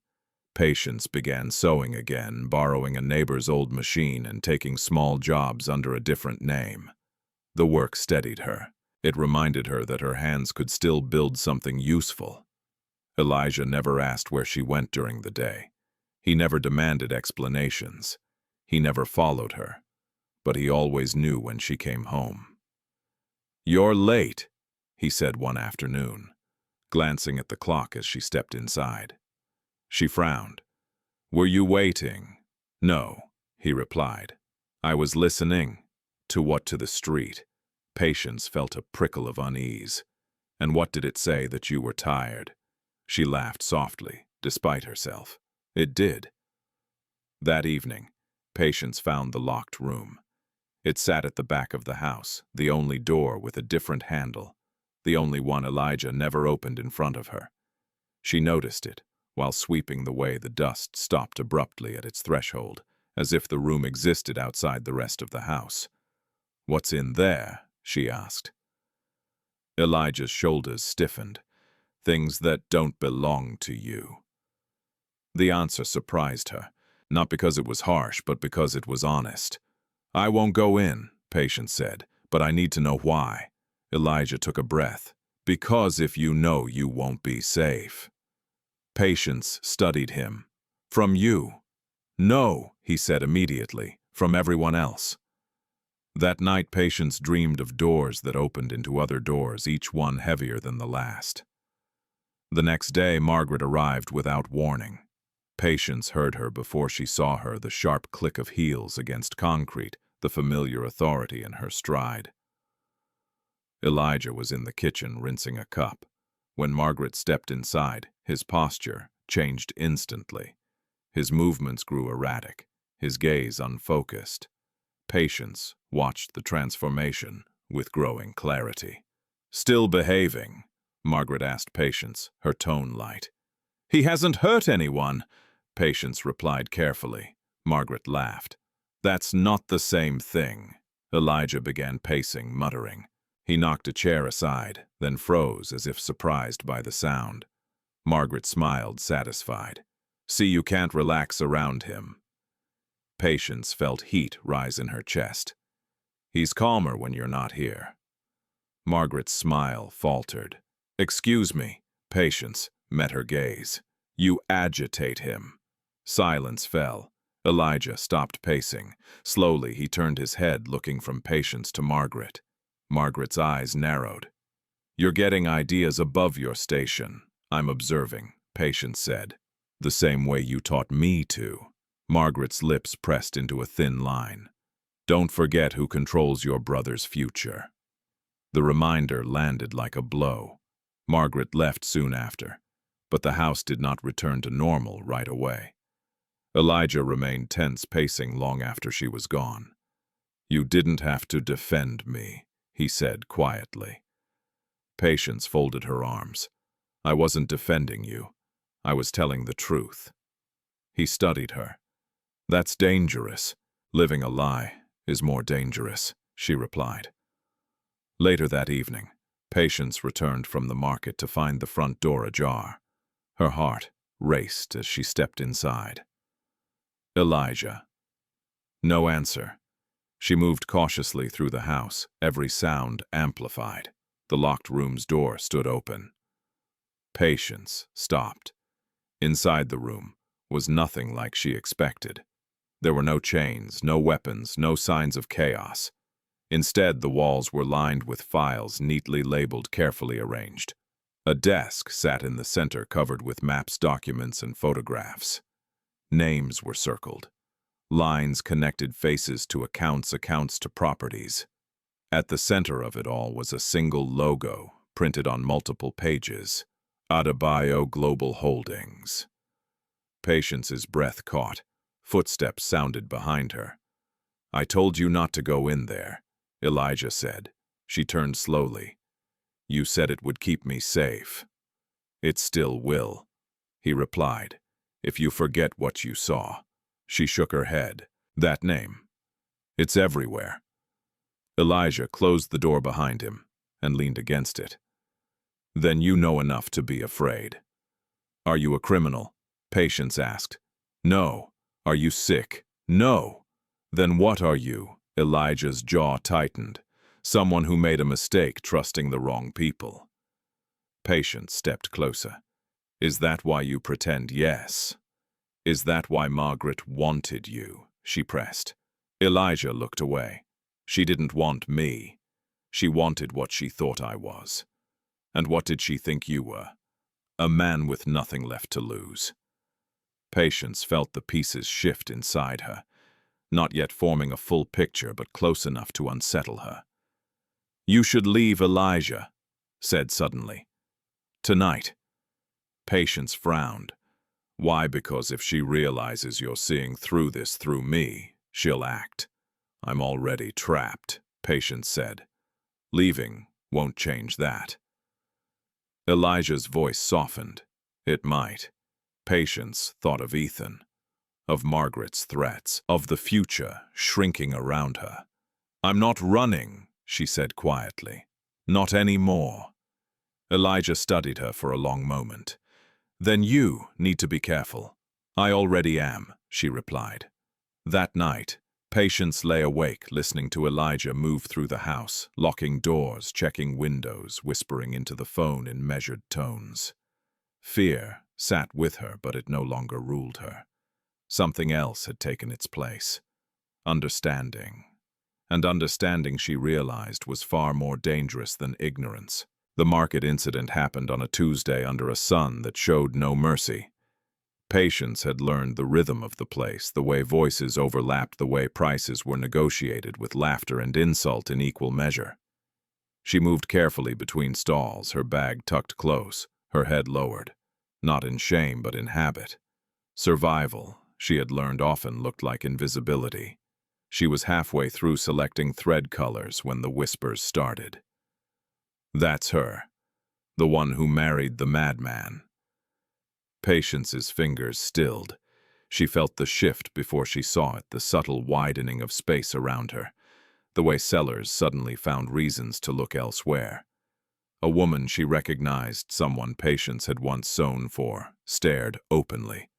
Patience began sewing again, borrowing a neighbor's old machine and taking small jobs under a different name. The work steadied her. It reminded her that her hands could still build something useful. Elijah never asked where she went during the day. He never demanded explanations. He never followed her. But he always knew when she came home. "You're late," he said one afternoon, glancing at the clock as she stepped inside. She frowned. "Were you waiting?" "No," he replied. "I was listening." "To what? To the street?" Patience felt a prickle of unease. "And what did it say? That you were tired?" She laughed softly, despite herself. It did. That evening, Patience found the locked room. It sat at the back of the house, the only door with a different handle, the only one Elijah never opened in front of her. She noticed it, while sweeping the way the dust stopped abruptly at its threshold, as if the room existed outside the rest of the house. "What's in there?" she asked. Elijah's shoulders stiffened. "Things that don't belong to you." The answer surprised her, not because it was harsh, but because it was honest. "I won't go in," Patience said, "but I need to know why." Elijah took a breath. "Because if you know, you won't be safe." Patience studied him. "From you?" "No," he said immediately, "from everyone else." That night, Patience dreamed of doors that opened into other doors, each one heavier than the last. The next day, Margaret arrived without warning. Patience heard her before she saw her, the sharp click of heels against concrete, the familiar authority in her stride. Elijah was in the kitchen rinsing a cup. When Margaret stepped inside, his posture changed instantly. His movements grew erratic, his gaze unfocused. Patience watched the transformation with growing clarity. "Still behaving?" Margaret asked Patience, her tone light. "He hasn't hurt anyone," Patience replied carefully. Margaret laughed. "That's not the same thing." Elijah began pacing, muttering. He knocked a chair aside, then froze as if surprised by the sound. Margaret smiled, satisfied. "See, you can't relax around him." Patience felt heat rise in her chest. "He's calmer when you're not here." Margaret's smile faltered. "Excuse me." Patience met her gaze. "You agitate him." Silence fell. Elijah stopped pacing. Slowly, he turned his head, looking from Patience to Margaret. Margaret's eyes narrowed. "You're getting ideas above your station, I'm observing," Patience said. "The same way you taught me to." Margaret's lips pressed into a thin line. "Don't forget who controls your brother's future." The reminder landed like a blow. Margaret left soon after, but the house did not return to normal right away. Elijah remained tense, pacing long after she was gone. "You didn't have to defend me," he said quietly. Patience folded her arms. "I wasn't defending you. I was telling the truth." He studied her. "That's dangerous. Living a lie is more dangerous," she replied. Later that evening, Patience returned from the market to find the front door ajar. Her heart raced as she stepped inside. "Elijah." No answer. She moved cautiously through the house, every sound amplified. The locked room's door stood open. Patience stopped. Inside the room was nothing like she expected. There were no chains, no weapons, no signs of chaos. Instead, the walls were lined with files neatly labeled, carefully arranged. A desk sat in the center, covered with maps, documents, and photographs. Names were circled. Lines connected faces to accounts to properties. At the center of it all was a single logo, printed on multiple pages: Adebayo Global Holdings. Patience's breath caught. Footsteps sounded behind her. "I told you not to go in there," Elijah said. She turned slowly. "You said it would keep me safe." "It still will," he replied, "if you forget what you saw." She shook her head. "That name. It's everywhere." Elijah closed the door behind him and leaned against it. "Then you know enough to be afraid." "Are you a criminal?" Patience asked. "No." "Are you sick?" "No." "Then what are you?" Elijah's jaw tightened. "Someone who made a mistake trusting the wrong people." Patience stepped closer. "Is that why you pretend yes? Is that why Margaret wanted you?" she pressed. Elijah looked away. "She didn't want me. She wanted what she thought I was." "And what did she think you were?" "A man with nothing left to lose." Patience felt the pieces shift inside her, not yet forming a full picture, but close enough to unsettle her. "You should leave, Elijah," said suddenly. "Tonight." Patience frowned. "Why? Because if she realizes you're seeing through this through me, she'll act." "I'm already trapped," Patience said. "Leaving won't change that." Elijah's voice softened. "It might." Patience thought of Ethan, of Margaret's threats, of the future shrinking around her. "I'm not running," she said quietly. "Not anymore." Elijah studied her for a long moment. "Then you need to be careful." "I already am," she replied. That night, Patience lay awake, listening to Elijah move through the house, locking doors, checking windows, whispering into the phone in measured tones. Fear sat with her, but it no longer ruled her. Something else had taken its place. Understanding. And understanding, she realized, was far more dangerous than ignorance. The market incident happened on a Tuesday under a sun that showed no mercy. Patience had learned the rhythm of the place, the way voices overlapped, the way prices were negotiated with laughter and insult in equal measure. She moved carefully between stalls, her bag tucked close, her head lowered, not in shame but in habit. Survival, she had learned, often looked like invisibility. She was halfway through selecting thread colors when the whispers started. "That's her, the one who married the madman." Patience's fingers stilled. She felt the shift before she saw it, the subtle widening of space around her, the way sellers suddenly found reasons to look elsewhere. A woman she recognized, someone Patience had once sewn for, stared openly.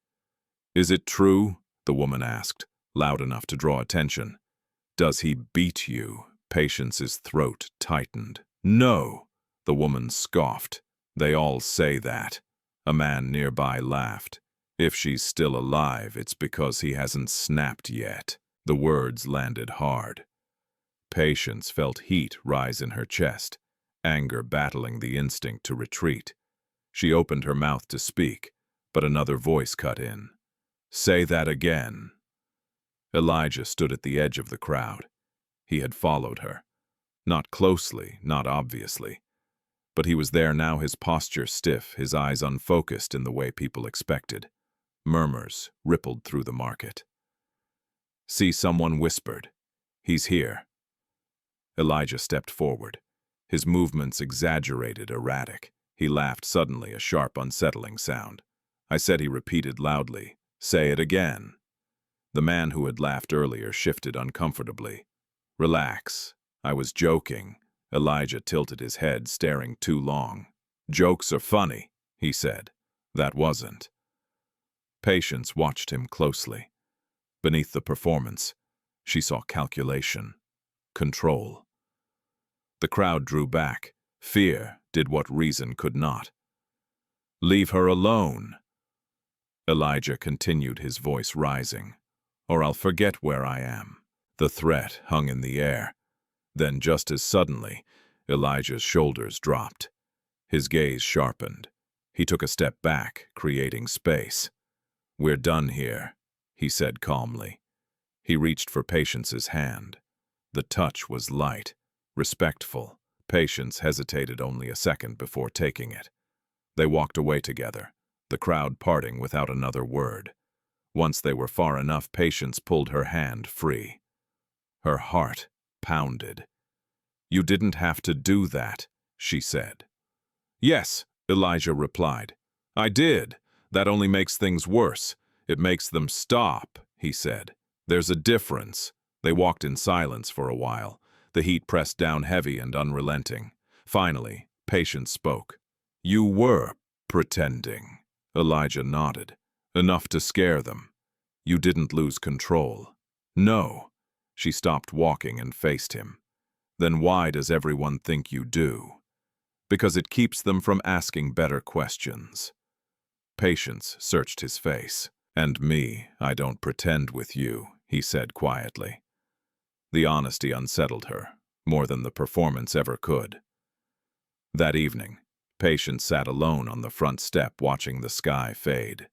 "Is it true?" the woman asked, loud enough to draw attention. "Does he beat you?" Patience's throat tightened. "No," the woman scoffed. "They all say that." A man nearby laughed. If she's still alive, it's because he hasn't snapped yet. The words landed hard. Patience felt heat rise in her chest, anger battling the instinct to retreat. She opened her mouth to speak, but another voice cut in. "Say that again." Elijah stood at the edge of the crowd. He had followed her. Not closely, not obviously. But he was there now, his posture stiff, his eyes unfocused in the way people expected. Murmurs rippled through the market. "See," someone whispered. "He's here." Elijah stepped forward. His movements exaggerated, erratic. He laughed suddenly, a sharp, unsettling sound. "I said," he repeated loudly. "Say it again." The man who had laughed earlier shifted uncomfortably. "Relax. I was joking." Elijah tilted his head, staring too long. "Jokes are funny," he said. "That wasn't." Patience watched him closely. Beneath the performance, she saw calculation, control. The crowd drew back. Fear did what reason could not. "Leave her alone." Elijah continued, his voice rising. "Or I'll forget where I am." The threat hung in the air. Then, just as suddenly, Elijah's shoulders dropped. His gaze sharpened. He took a step back, creating space. "We're done here," he said calmly. He reached for Patience's hand. The touch was light, respectful. Patience hesitated only a second before taking it. They walked away together, the crowd parting without another word. Once they were far enough, Patience pulled her hand free. Her heart pounded. "You didn't have to do that," she said. "Yes," Elijah replied. "I did. That only makes things worse. It makes them stop," he said. "There's a difference." They walked in silence for a while, the heat pressed down heavy and unrelenting. Finally, Patience spoke. "You were pretending." Elijah nodded. "Enough to scare them. You didn't lose control." "No." She stopped walking and faced him. "Then why does everyone think you do?" "Because it keeps them from asking better questions." Patience searched his face. "And me, I don't pretend with you," he said quietly. The honesty unsettled her, more than the performance ever could. That evening, Patience sat alone on the front step watching the sky fade.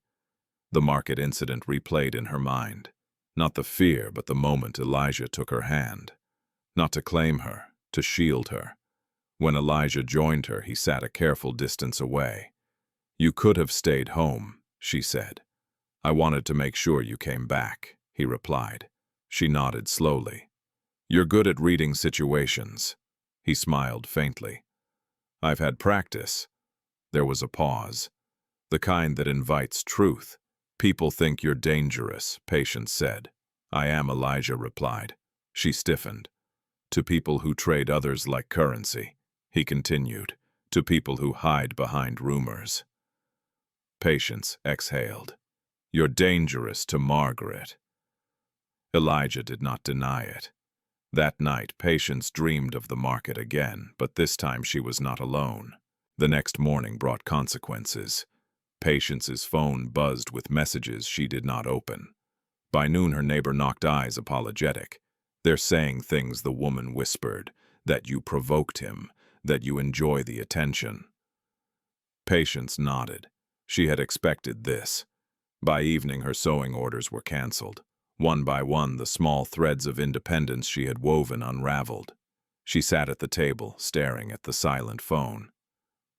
The market incident replayed in her mind. Not the fear, but the moment Elijah took her hand. Not to claim her, to shield her. When Elijah joined her, he sat a careful distance away. "You could have stayed home," she said. "I wanted to make sure you came back," he replied. She nodded slowly. "You're good at reading situations." He smiled faintly. "I've had practice." There was a pause. "The kind that invites truth." "People think you're dangerous," Patience said. "I am," Elijah replied. She stiffened. "To people who trade others like currency," he continued. "To people who hide behind rumors." Patience exhaled. "You're dangerous to Margaret." Elijah did not deny it. That night, Patience dreamed of the market again, but this time she was not alone. The next morning brought consequences. Patience's phone buzzed with messages she did not open. By noon, her neighbor knocked eyes, apologetic. "They're saying things," the woman whispered, "that you provoked him, that you enjoy the attention." Patience nodded. She had expected this. By evening, her sewing orders were canceled. One by one, the small threads of independence she had woven unraveled. She sat at the table, staring at the silent phone.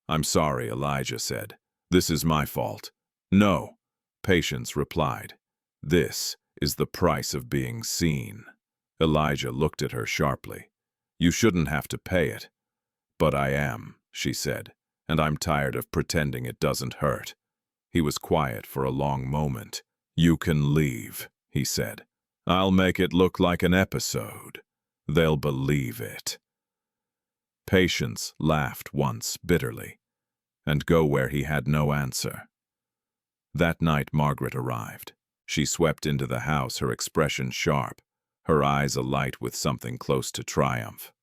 "I'm sorry," Elijah said. "This is my fault." "No," Patience replied. "This is the price of being seen." Elijah looked at her sharply. "You shouldn't have to pay it." "But I am," she said, "and I'm tired of pretending it doesn't hurt." He was quiet for a long moment. "You can leave," he said. "I'll make it look like an episode. They'll believe it." Patience laughed once bitterly, and go where he had no answer. That night Margaret arrived. She swept into the house, her expression sharp, her eyes alight with something close to triumph.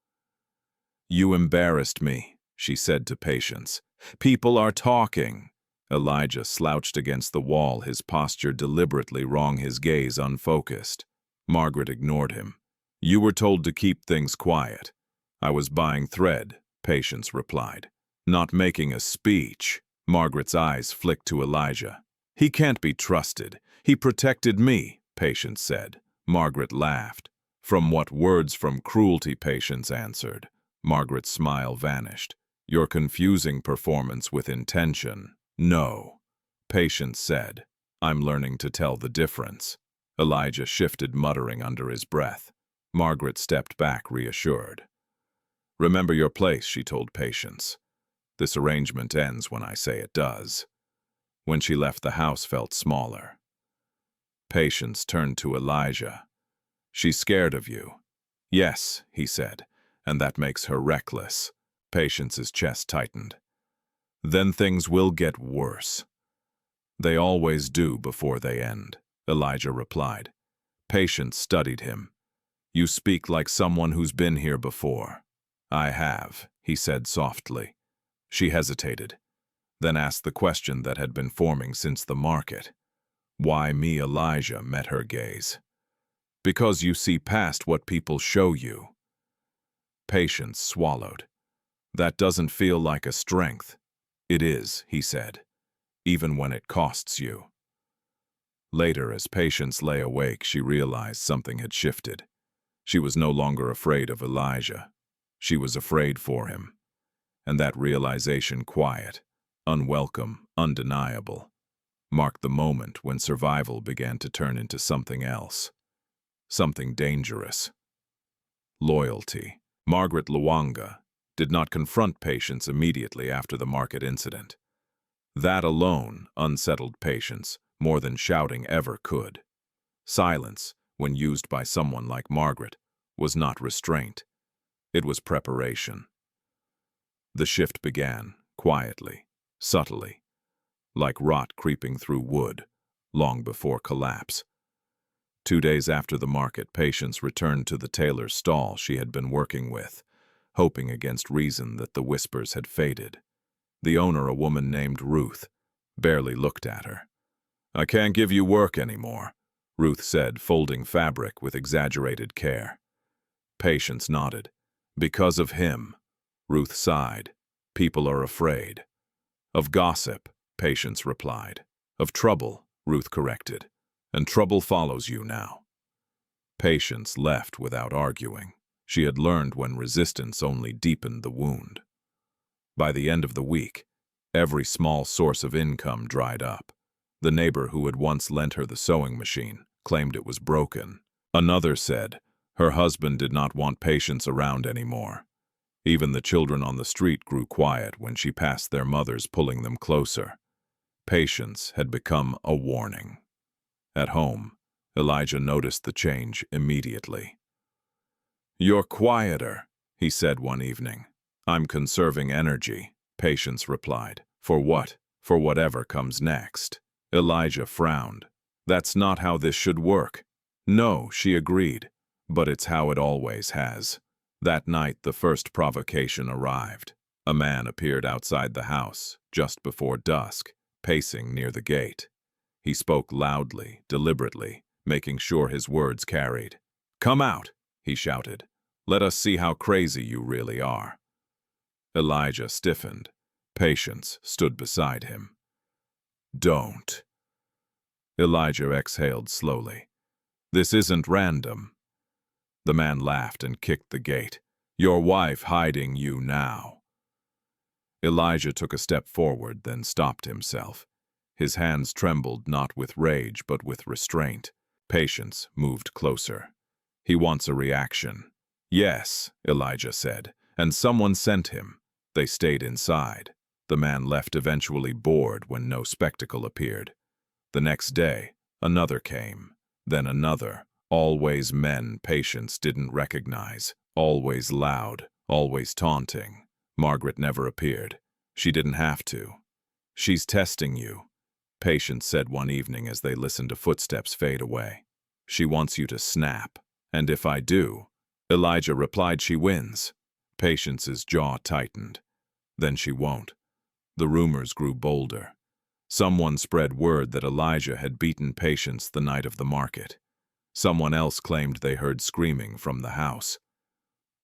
"You embarrassed me," she said to Patience. "People are talking." Elijah slouched against the wall, his posture deliberately wrong, his gaze unfocused. Margaret ignored him. "You were told to keep things quiet." "I was buying thread," Patience replied. "Not making a speech." Margaret's eyes flicked to Elijah. "He can't be trusted. He protected me," Patience said. Margaret laughed. "From what words? From cruelty," Patience answered. Margaret's smile vanished. "You're confusing performance with intention." "No," Patience said. "I'm learning to tell the difference." Elijah shifted, muttering under his breath. Margaret stepped back, reassured. "Remember your place," she told Patience. "This arrangement ends when I say it does." When she left, the house felt smaller. Patience turned to Elijah. "She's scared of you." "Yes," he said, "and that makes her reckless." Patience's chest tightened. "Then things will get worse." "They always do before they end," Elijah replied. Patience studied him. "You speak like someone who's been here before." "I have," he said softly. She hesitated, then asked the question that had been forming since the market. "Why me?" Elijah met her gaze. "Because you see past what people show you." Patience swallowed. "That doesn't feel like a strength." "It is," he said, "even when it costs you." Later, as Patience lay awake, she realized something had shifted. She was no longer afraid of Elijah. She was afraid for him. And that realization, quiet, unwelcome, undeniable, marked the moment when survival began to turn into something else. Something dangerous. Loyalty. Margaret Lwanga did not confront Patience immediately after the market incident. That alone unsettled Patience more than shouting ever could. Silence, when used by someone like Margaret, was not restraint. It was preparation. The shift began, quietly, subtly, like rot creeping through wood, long before collapse. 2 days after the market, Patience returned to the tailor's stall she had been working with, hoping against reason that the whispers had faded. The owner, a woman named Ruth, barely looked at her. "I can't give you work anymore," Ruth said, folding fabric with exaggerated care. Patience nodded. "Because of him." Ruth sighed. "People are afraid." "Of gossip," Patience replied. "Of trouble," Ruth corrected. "And trouble follows you now." Patience left without arguing. She had learned when resistance only deepened the wound. By the end of the week, every small source of income dried up. The neighbor who had once lent her the sewing machine claimed it was broken. Another said her husband did not want Patience around anymore. Even the children on the street grew quiet when she passed their mothers, pulling them closer. Patience had become a warning. At home, Elijah noticed the change immediately. "You're quieter," he said one evening. "I'm conserving energy," Patience replied. "For what?" "For whatever comes next." Elijah frowned. "That's not how this should work." "No," she agreed, "but it's how it always has." That night, the first provocation arrived. A man appeared outside the house, just before dusk, pacing near the gate. He spoke loudly, deliberately, making sure his words carried. "Come out," he shouted. "Let us see how crazy you really are." Elijah stiffened. Patience stood beside him. "Don't." Elijah exhaled slowly. "This isn't random." The man laughed and kicked the gate. "Your wife hiding you now." Elijah took a step forward, then stopped himself. His hands trembled not with rage but with restraint. Patience moved closer. "He wants a reaction." "Yes," Elijah said, "and someone sent him." They stayed inside. The man left, eventually bored when no spectacle appeared. The next day, another came, then another. Always men Patience didn't recognize, always loud, always taunting. Margaret never appeared. She didn't have to. "She's testing you," Patience said one evening as they listened to footsteps fade away. "She wants you to snap. And if I do," Elijah replied, "she wins." Patience's jaw tightened. "Then she won't." The rumors grew bolder. Someone spread word that Elijah had beaten Patience the night of the market. Someone else claimed they heard screaming from the house.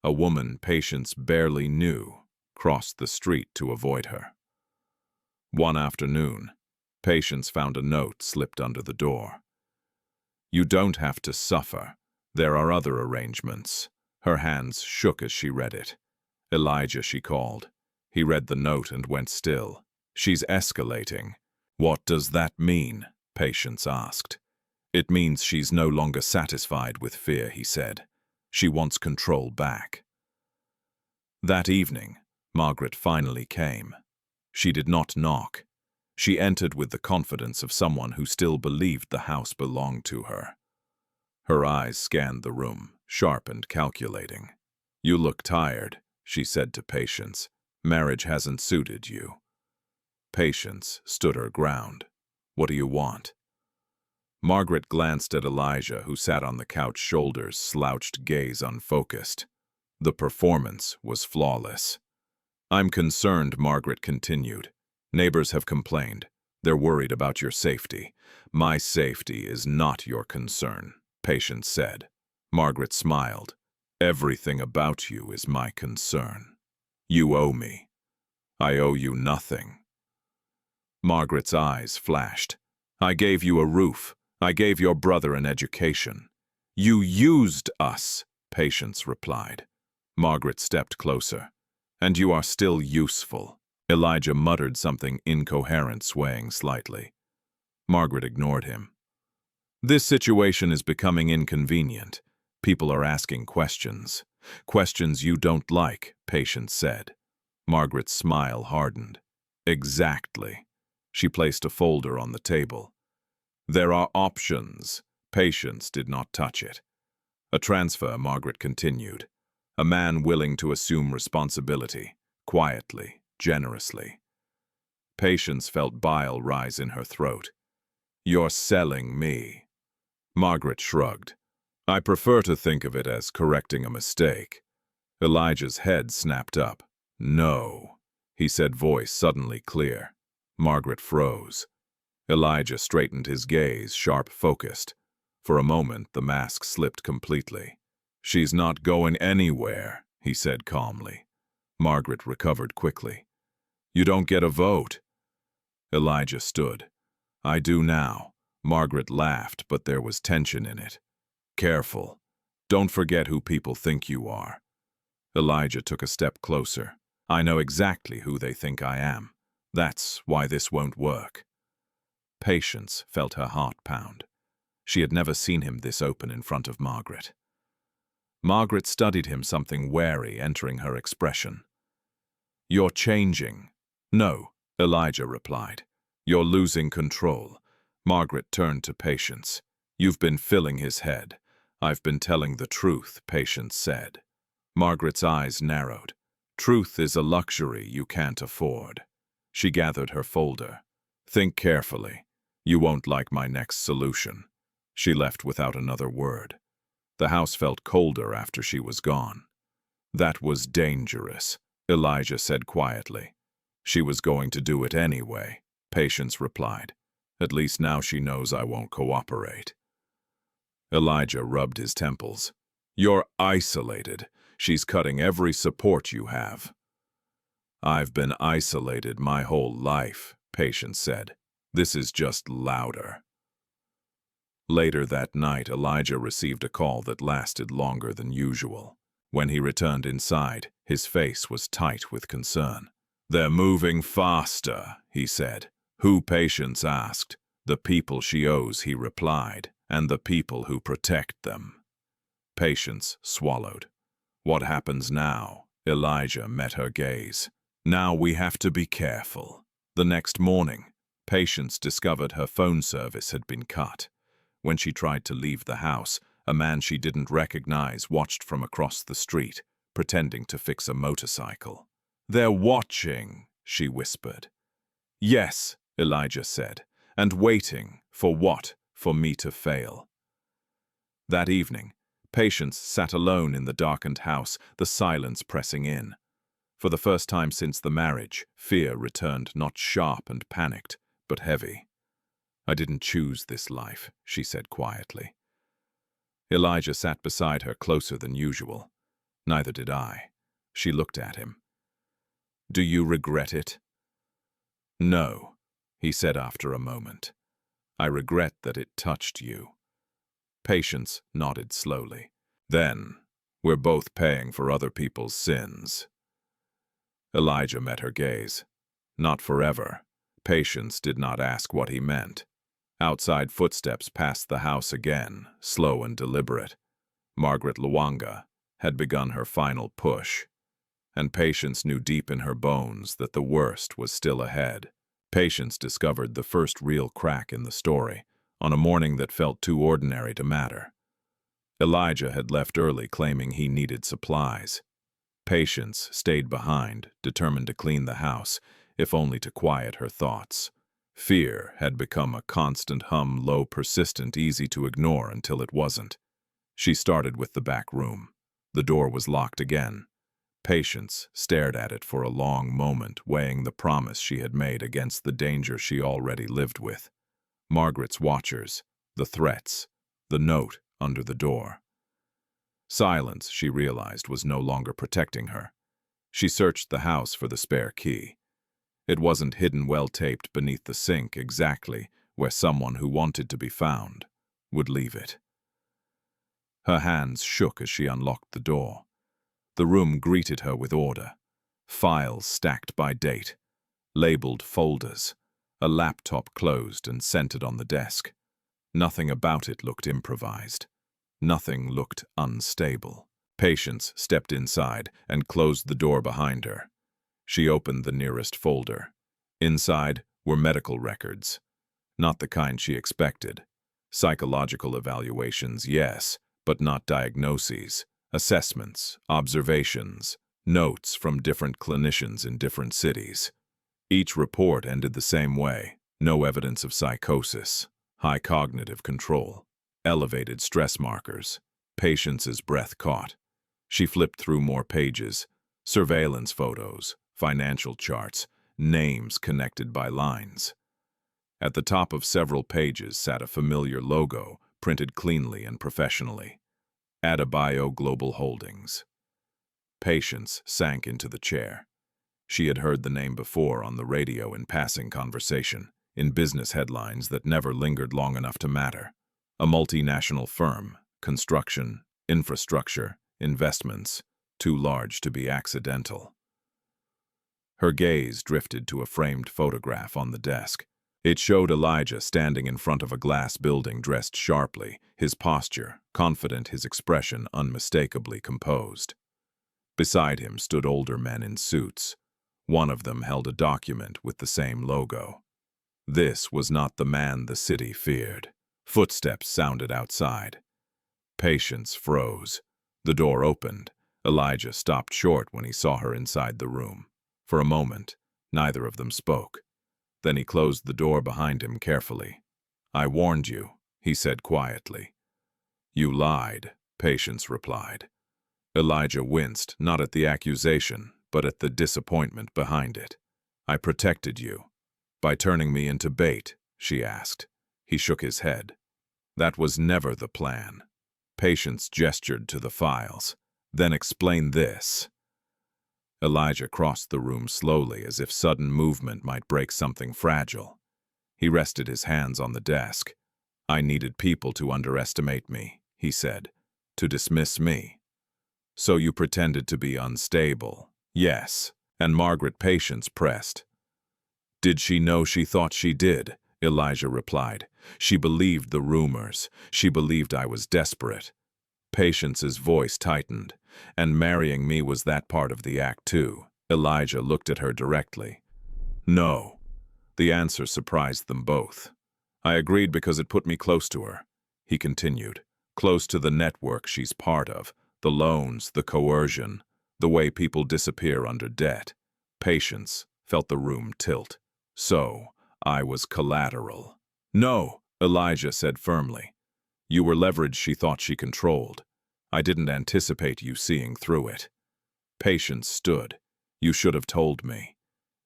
A woman Patience barely knew crossed the street to avoid her. One afternoon, Patience found a note slipped under the door. "You don't have to suffer. There are other arrangements." Her hands shook as she read it. "Elijah," she called. He read the note and went still. "She's escalating." "What does that mean?" Patience asked. "It means she's no longer satisfied with fear," he said. "She wants control back." That evening, Margaret finally came. She did not knock. She entered with the confidence of someone who still believed the house belonged to her. Her eyes scanned the room, sharp and calculating. "You look tired," she said to Patience. "Marriage hasn't suited you." Patience stood her ground. "What do you want?" Margaret glanced at Elijah, who sat on the couch, shoulders slouched, gaze unfocused. The performance was flawless. "I'm concerned," Margaret continued. "Neighbors have complained. They're worried about your safety." "My safety is not your concern," Patience said. Margaret smiled. "Everything about you is my concern. You owe me." "I owe you nothing." Margaret's eyes flashed. "I gave you a roof. I gave your brother an education." "You used us," Patience replied. Margaret stepped closer. "And you are still useful." Elijah muttered something incoherent, swaying slightly. Margaret ignored him. "This situation is becoming inconvenient. People are asking questions. Questions you don't like," Patience said. Margaret's smile hardened. "Exactly." She placed a folder on the table. "There are options." Patience did not touch it. "A transfer," Margaret continued. "A man willing to assume responsibility, quietly, generously." Patience felt bile rise in her throat. "You're selling me." Margaret shrugged. "I prefer to think of it as correcting a mistake." Elijah's head snapped up. "No," he said, voice suddenly clear. Margaret froze. Elijah straightened his gaze, sharp, focused. For a moment, the mask slipped completely. "She's not going anywhere," he said calmly. Margaret recovered quickly. "You don't get a vote." Elijah stood. "I do now." Margaret laughed, but there was tension in it. "Careful. Don't forget who people think you are." Elijah took a step closer. "I know exactly who they think I am. That's why this won't work." Patience felt her heart pound. She had never seen him this open in front of Margaret. Margaret studied him, something wary entering her expression. "You're changing." "No," Elijah replied. "You're losing control." Margaret turned to Patience. "You've been filling his head." "I've been telling the truth," Patience said. Margaret's eyes narrowed. "Truth is a luxury you can't afford." She gathered her folder. "Think carefully. You won't like my next solution." She left without another word. The house felt colder after she was gone. "That was dangerous," Elijah said quietly. "She was going to do it anyway," Patience replied. "At least now she knows I won't cooperate." Elijah rubbed his temples. "You're isolated. She's cutting every support you have." "I've been isolated my whole life," Patience said. "This is just louder." Later that night, Elijah received a call that lasted longer than usual. When he returned inside, his face was tight with concern. "They're moving faster," he said. "Who?" Patience asked. "The people she owes," he replied, "and the people who protect them." Patience swallowed. "What happens now?" Elijah met her gaze. "Now we have to be careful." The next morning, Patience discovered her phone service had been cut. When she tried to leave the house, a man she didn't recognize watched from across the street, pretending to fix a motorcycle. "They're watching," she whispered. "Yes," Elijah said, "and waiting. For what? For me to fail." That evening, Patience sat alone in the darkened house, the silence pressing in. For the first time since the marriage, fear returned, not sharp and panicked, but heavy. "I didn't choose this life," she said quietly. Elijah sat beside her closer than usual. "Neither did I." She looked at him. "Do you regret it?" "No," he said after a moment. "I regret that it touched you." Patience nodded slowly. "Then, we're both paying for other people's sins." Elijah met her gaze. "Not forever." Patience did not ask what he meant. Outside footsteps passed the house again, slow and deliberate. Margaret Lwanga had begun her final push, and Patience knew deep in her bones that the worst was still ahead. Patience discovered the first real crack in the story, on a morning that felt too ordinary to matter. Elijah had left early claiming he needed supplies. Patience stayed behind, determined to clean the house, if only to quiet her thoughts. Fear had become a constant hum, low, persistent, easy to ignore until it wasn't. She started with the back room. The door was locked again. Patience stared at it for a long moment, weighing the promise she had made against the danger she already lived with. Margaret's watchers, the threats, the note under the door. Silence, she realized, was no longer protecting her. She searched the house for the spare key. It wasn't hidden well-taped beneath the sink, exactly where someone who wanted to be found would leave it. Her hands shook as she unlocked the door. The room greeted her with order. Files stacked by date, labeled folders, a laptop closed and centered on the desk. Nothing about it looked improvised. Nothing looked unstable. Patience stepped inside and closed the door behind her. She opened the nearest folder. Inside were medical records. Not the kind she expected. Psychological evaluations, yes, but not diagnoses. Assessments, observations, notes from different clinicians in different cities. Each report ended the same way. No evidence of psychosis, high cognitive control, elevated stress markers. Patience's breath caught. She flipped through more pages, surveillance photos, financial charts, names connected by lines. At the top of several pages sat a familiar logo, printed cleanly and professionally. Adebayo Global Holdings. Patience sank into the chair. She had heard the name before on the radio in passing conversation, in business headlines that never lingered long enough to matter. A multinational firm, construction, infrastructure, investments, too large to be accidental. Her gaze drifted to a framed photograph on the desk. It showed Elijah standing in front of a glass building, dressed sharply, his posture confident, his expression unmistakably composed. Beside him stood older men in suits. One of them held a document with the same logo. This was not the man the city feared. Footsteps sounded outside. Patience froze. The door opened. Elijah stopped short when he saw her inside the room. For a moment, neither of them spoke. Then he closed the door behind him carefully. "I warned you," he said quietly. "You lied," Patience replied. Elijah winced, not at the accusation, but at the disappointment behind it. "I protected you." "By turning me into bait?" she asked. He shook his head. "That was never the plan." Patience gestured to the files. "Then explain this." Elijah crossed the room slowly, as if sudden movement might break something fragile. He rested his hands on the desk. "I needed people to underestimate me," he said, "to dismiss me. So you pretended to be unstable." "Yes." And Margaret Patience pressed. "Did she know she thought she did?" Elijah replied. "She believed the rumors. She believed I was desperate." Patience's voice tightened. "And marrying me was that part of the act too." Elijah looked at her directly. "No." The answer surprised them both. "I agreed because it put me close to her," he continued. "Close to the network she's part of, the loans, the coercion, the way people disappear under debt." Patience felt the room tilt. "So, I was collateral." "No," Elijah said firmly. "You were leverage she thought she controlled. I didn't anticipate you seeing through it." Patience stood. "You should have told me."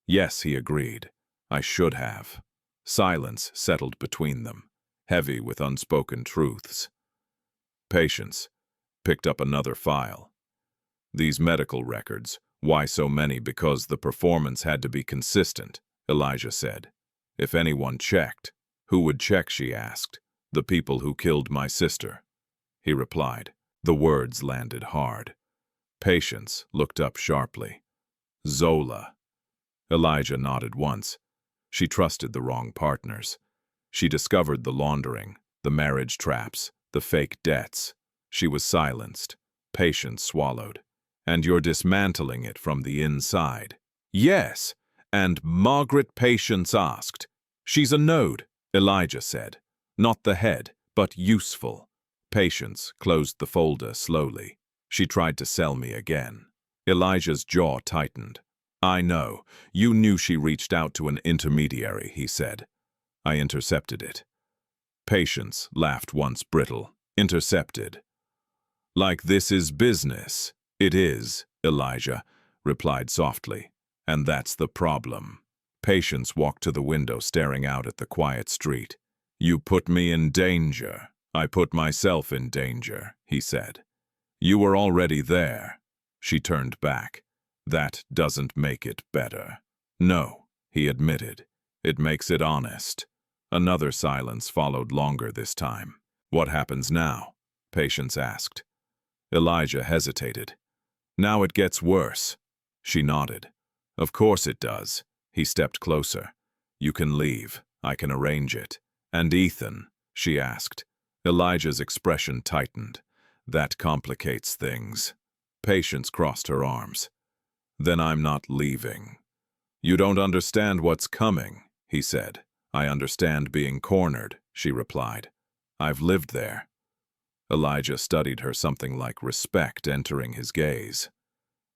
"Yes," he agreed. "I should have." Silence settled between them, heavy with unspoken truths. Patience picked up another file. These medical records, why so many? Because the performance had to be consistent, Elijah said. If anyone checked, who would check, she asked. The people who killed my sister, he replied. The words landed hard. Patience looked up sharply. Zola. Elijah nodded once. She trusted the wrong partners. She discovered the laundering, the marriage traps, the fake debts. She was silenced. Patience swallowed. And you're dismantling it from the inside. Yes, and Margaret, Patience asked. She's a node, Elijah said. Not the head, but useful. Patience closed the folder slowly. She tried to sell me again. Elijah's jaw tightened. I know. You knew she reached out to an intermediary, he said. I intercepted it. Patience laughed once brittle. Intercepted. Like this is business. It is, Elijah replied softly. And that's the problem. Patience walked to the window, staring out at the quiet street. You put me in danger. I put myself in danger, he said. You were already there. She turned back. That doesn't make it better. No, he admitted. It makes it honest. Another silence followed, longer this time. What happens now? Patience asked. Elijah hesitated. Now it gets worse. She nodded. Of course it does. He stepped closer. You can leave. I can arrange it. And Ethan? She asked. Elijah's expression tightened. That complicates things. Patience crossed her arms. Then I'm not leaving. You don't understand what's coming, he said. I understand being cornered, she replied. I've lived there. Elijah studied her, something like respect entering his gaze.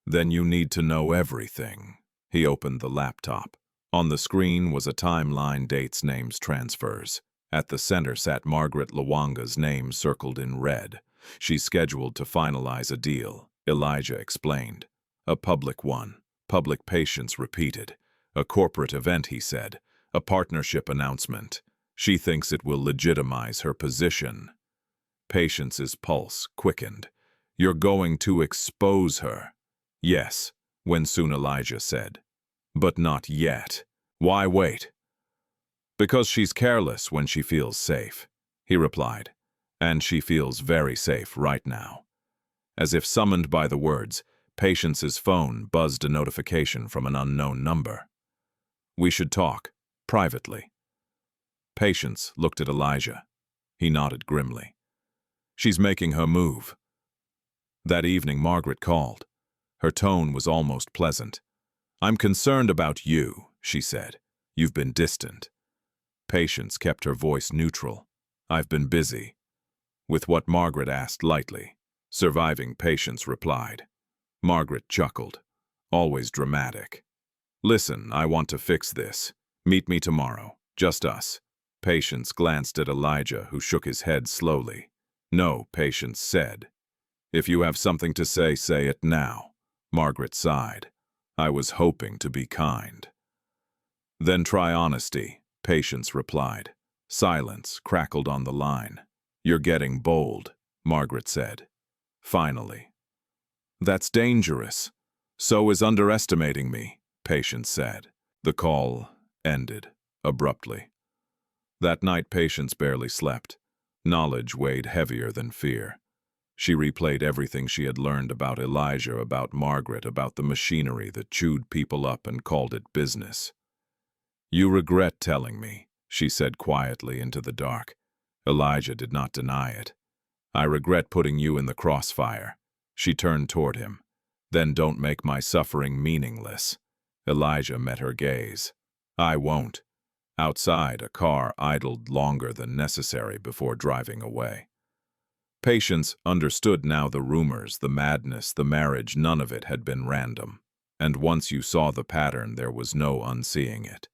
Then you need to know everything. He opened the laptop. On the screen was a timeline, dates, names, transfers. At the center sat Margaret Lwanga's name circled in red. She's scheduled to finalize a deal, Elijah explained. A public one. Public, Patience repeated. A corporate event, he said. A partnership announcement. She thinks it will legitimize her position. Patience's pulse quickened. You're going to expose her. Yes, when soon, Elijah said. But not yet. Why wait? Because she's careless when she feels safe, he replied. And she feels very safe right now. As if summoned by the words, Patience's phone buzzed a notification from an unknown number. We should talk, privately. Patience looked at Elijah. He nodded grimly. She's making her move. That evening, Margaret called. Her tone was almost pleasant. I'm concerned about you, she said. You've been distant. Patience kept her voice neutral. I've been busy. With what? Margaret asked lightly. Surviving, Patience replied. Margaret chuckled. Always dramatic. Listen, I want to fix this. Meet me tomorrow. Just us. Patience glanced at Elijah, who shook his head slowly. No, Patience said. If you have something to say it now. Margaret sighed. I was hoping to be kind. Then try honesty, Patience replied. Silence crackled on the line. You're getting bold, Margaret said. Finally. That's dangerous. So is underestimating me, Patience said. The call ended abruptly. That night, Patience barely slept. Knowledge weighed heavier than fear. She replayed everything she had learned about Elijah, about Margaret, about the machinery that chewed people up and called it business. You regret telling me, she said quietly into the dark. Elijah did not deny it. I regret putting you in the crossfire. She turned toward him. Then don't make my suffering meaningless. Elijah met her gaze. I won't. Outside, a car idled longer than necessary before driving away. Patience understood now the rumors, the madness, the marriage, none of it had been random. And once you saw the pattern, there was no unseeing it.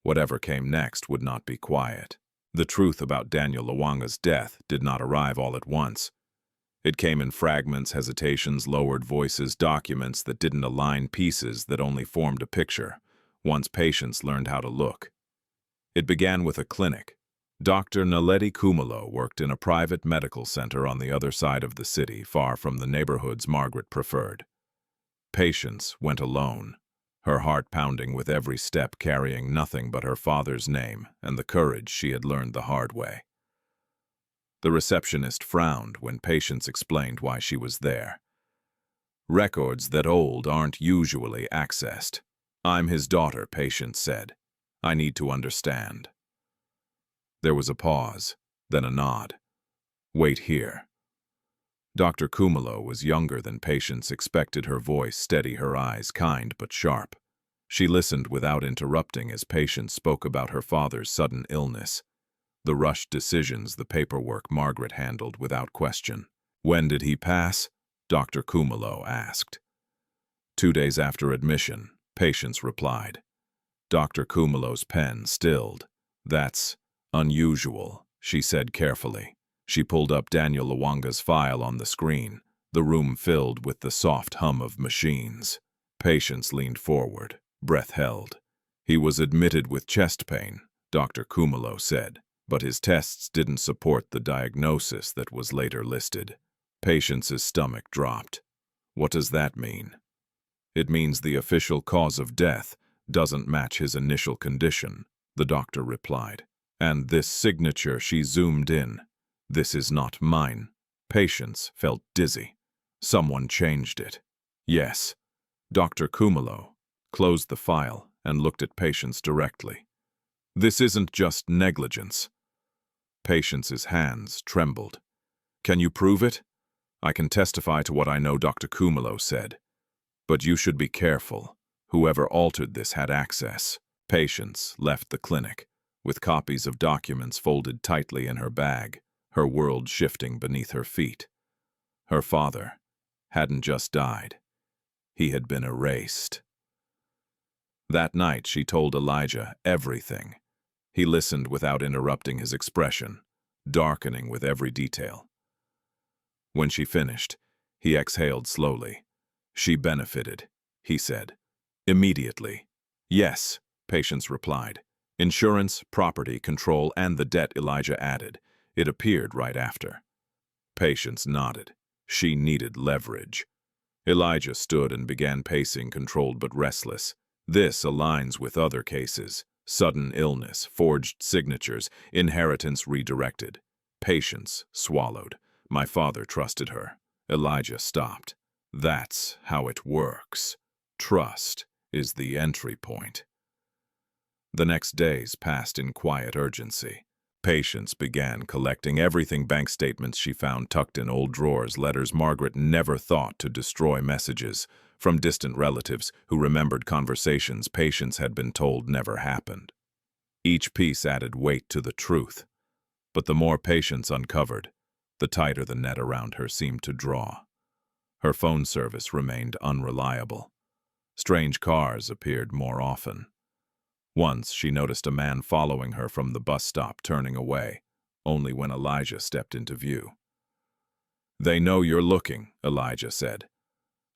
Whatever came next would not be quiet. The truth about Daniel Lwanga's death did not arrive all at once. It came in fragments, hesitations, lowered voices, documents that didn't align, pieces that only formed a picture, once Patience learned how to look. It began with a clinic. Dr. Naledi Kumalo worked in a private medical center on the other side of the city, far from the neighborhoods Margaret preferred. Patience went alone, her heart pounding with every step, carrying nothing but her father's name and the courage she had learned the hard way. The receptionist frowned when Patience explained why she was there. Records that old aren't usually accessed. I'm his daughter, Patience said. I need to understand. There was a pause, then a nod. Wait here. Dr. Kumalo was younger than Patience expected, her voice steady, her eyes kind but sharp. She listened without interrupting as Patience spoke about her father's sudden illness, the rushed decisions, the paperwork Margaret handled without question. When did he pass? Dr. Kumalo asked. 2 days after admission, Patience replied. Dr. Kumalo's pen stilled. That's unusual, she said carefully. She pulled up Daniel Lwanga's file on the screen, the room filled with the soft hum of machines. Patience leaned forward, breath held. He was admitted with chest pain, Dr. Kumalo said, but his tests didn't support the diagnosis that was later listed. Patience's stomach dropped. What does that mean? It means the official cause of death doesn't match his initial condition, the doctor replied. And this signature, she zoomed in. This is not mine. Patience felt dizzy. Someone changed it. Yes. Dr. Kumalo closed the file and looked at Patience directly. This isn't just negligence. Patience's hands trembled. Can you prove it? I can testify to what I know, Dr. Kumalo said. But you should be careful. Whoever altered this had access. Patience left the clinic, with copies of documents folded tightly in her bag, her world shifting beneath her feet. Her father hadn't just died. He had been erased. That night she told Elijah everything. He listened without interrupting, his expression darkening with every detail. When she finished, he exhaled slowly. She benefited, he said. Immediately. Yes, Patience replied. Insurance, property, control, and the debt, Elijah added. It appeared right after. Patience nodded. She needed leverage. Elijah stood and began pacing, controlled but restless. This aligns with other cases. Sudden illness, forged signatures, inheritance redirected. Patience swallowed. My father trusted her. Elijah stopped. That's how it works. Trust is the entry point. The next days passed in quiet urgency. Patience began collecting everything: bank statements she found tucked in old drawers, letters Margaret never thought to destroy, messages from distant relatives who remembered conversations Patience had been told never happened. Each piece added weight to the truth, but the more Patience uncovered, the tighter the net around her seemed to draw. Her phone service remained unreliable. Strange cars appeared more often. Once she noticed a man following her from the bus stop, turning away, only when Elijah stepped into view. They know you're looking, Elijah said.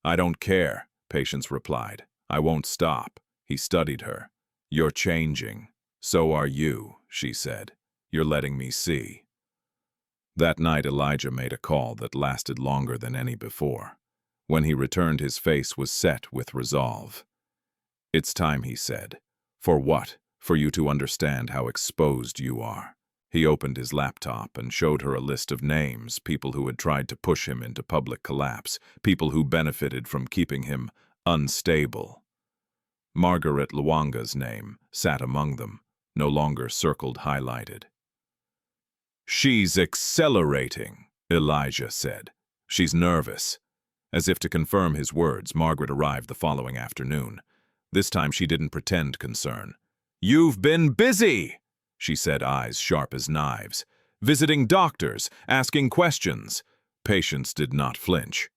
I don't care, Patience replied. I won't stop. He studied her. You're changing. So are you, she said. You're letting me see. That night Elijah made a call that lasted longer than any before. When he returned, his face was set with resolve. It's time, he said. For what? For you to understand how exposed you are. He opened his laptop and showed her a list of names, people who had tried to push him into public collapse, people who benefited from keeping him unstable. Margaret Lwanga's name sat among them, no longer circled, highlighted. She's accelerating, Elijah said. She's nervous. As if to confirm his words, Margaret arrived the following afternoon. This time she didn't pretend concern. You've been busy, she said, eyes sharp as knives. Visiting doctors, asking questions. Patience did not flinch.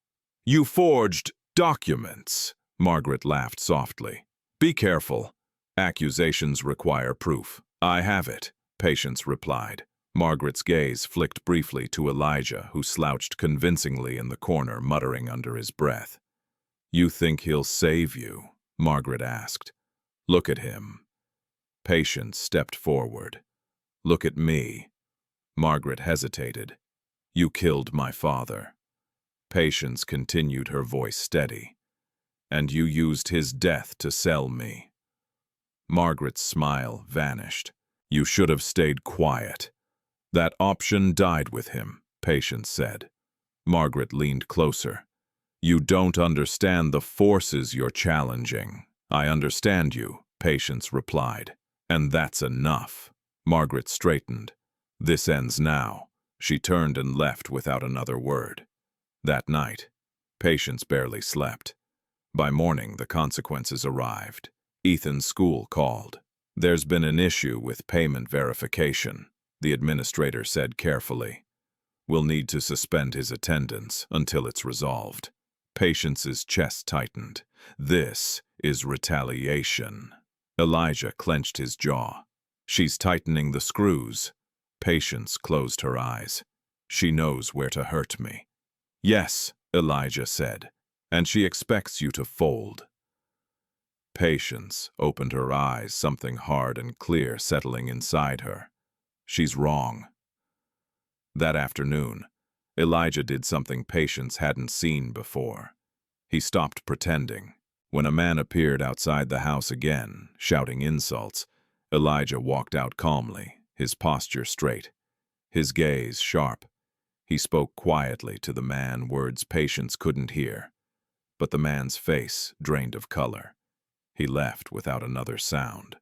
You forged documents, Margaret laughed softly. Be careful. Accusations require proof. I have it, Patience replied. Margaret's gaze flicked briefly to Elijah, who slouched convincingly in the corner, muttering under his breath. You think he'll save you? Margaret asked. Look at him. Patience stepped forward. "Look at me." Margaret hesitated. "You killed my father." Patience continued, her voice steady. "And you used his death to sell me." Margaret's smile vanished. "You should have stayed quiet." "That option died with him," Patience said. Margaret leaned closer. "You don't understand the forces you're challenging." "I understand you," Patience replied. "And that's enough." Margaret straightened. "This ends now." She turned and left without another word. That night, Patience barely slept. By morning, the consequences arrived. Ethan's school called. "There's been an issue with payment verification," the administrator said carefully. "We'll need to suspend his attendance until it's resolved." Patience's chest tightened. "This is retaliation." Elijah clenched his jaw. "She's tightening the screws." Patience closed her eyes. "She knows where to hurt me." "Yes," Elijah said, "and she expects you to fold." Patience opened her eyes, something hard and clear settling inside her. She's wrong. That afternoon, Elijah did something Patience hadn't seen before. He stopped pretending. When a man appeared outside the house again, shouting insults, Elijah walked out calmly, his posture straight, his gaze sharp. He spoke quietly to the man, words Patience couldn't hear. But the man's face drained of color. He left without another sound.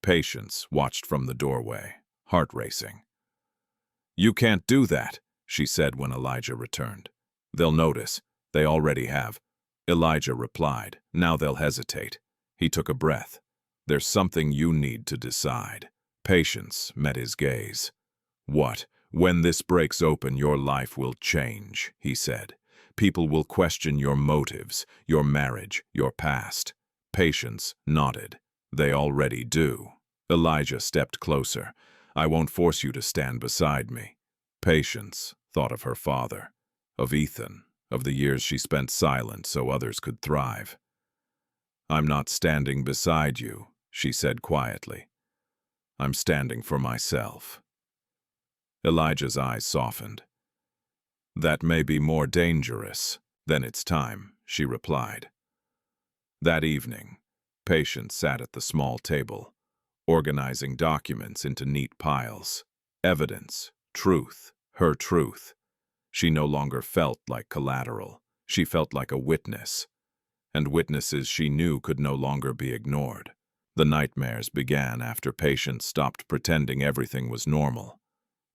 Patience watched from the doorway, heart racing. "You can't do that," she said when Elijah returned. "They'll notice. They already have." Elijah replied. "Now they'll hesitate." He took a breath. "There's something you need to decide." Patience met his gaze. "What? When this breaks open, your life will change," he said. "People will question your motives, your marriage, your past." Patience nodded. "They already do." Elijah stepped closer. "I won't force you to stand beside me." Patience thought of her father, of Ethan, of the years she spent silent so others could thrive. "I'm not standing beside you," she said quietly. "I'm standing for myself." Elijah's eyes softened. "That may be more dangerous than it's time," she replied. That evening, Patience sat at the small table, organizing documents into neat piles. Evidence, truth, her truth. She no longer felt like collateral. She felt like a witness. And witnesses she knew could no longer be ignored. The nightmares began after Patience stopped pretending everything was normal.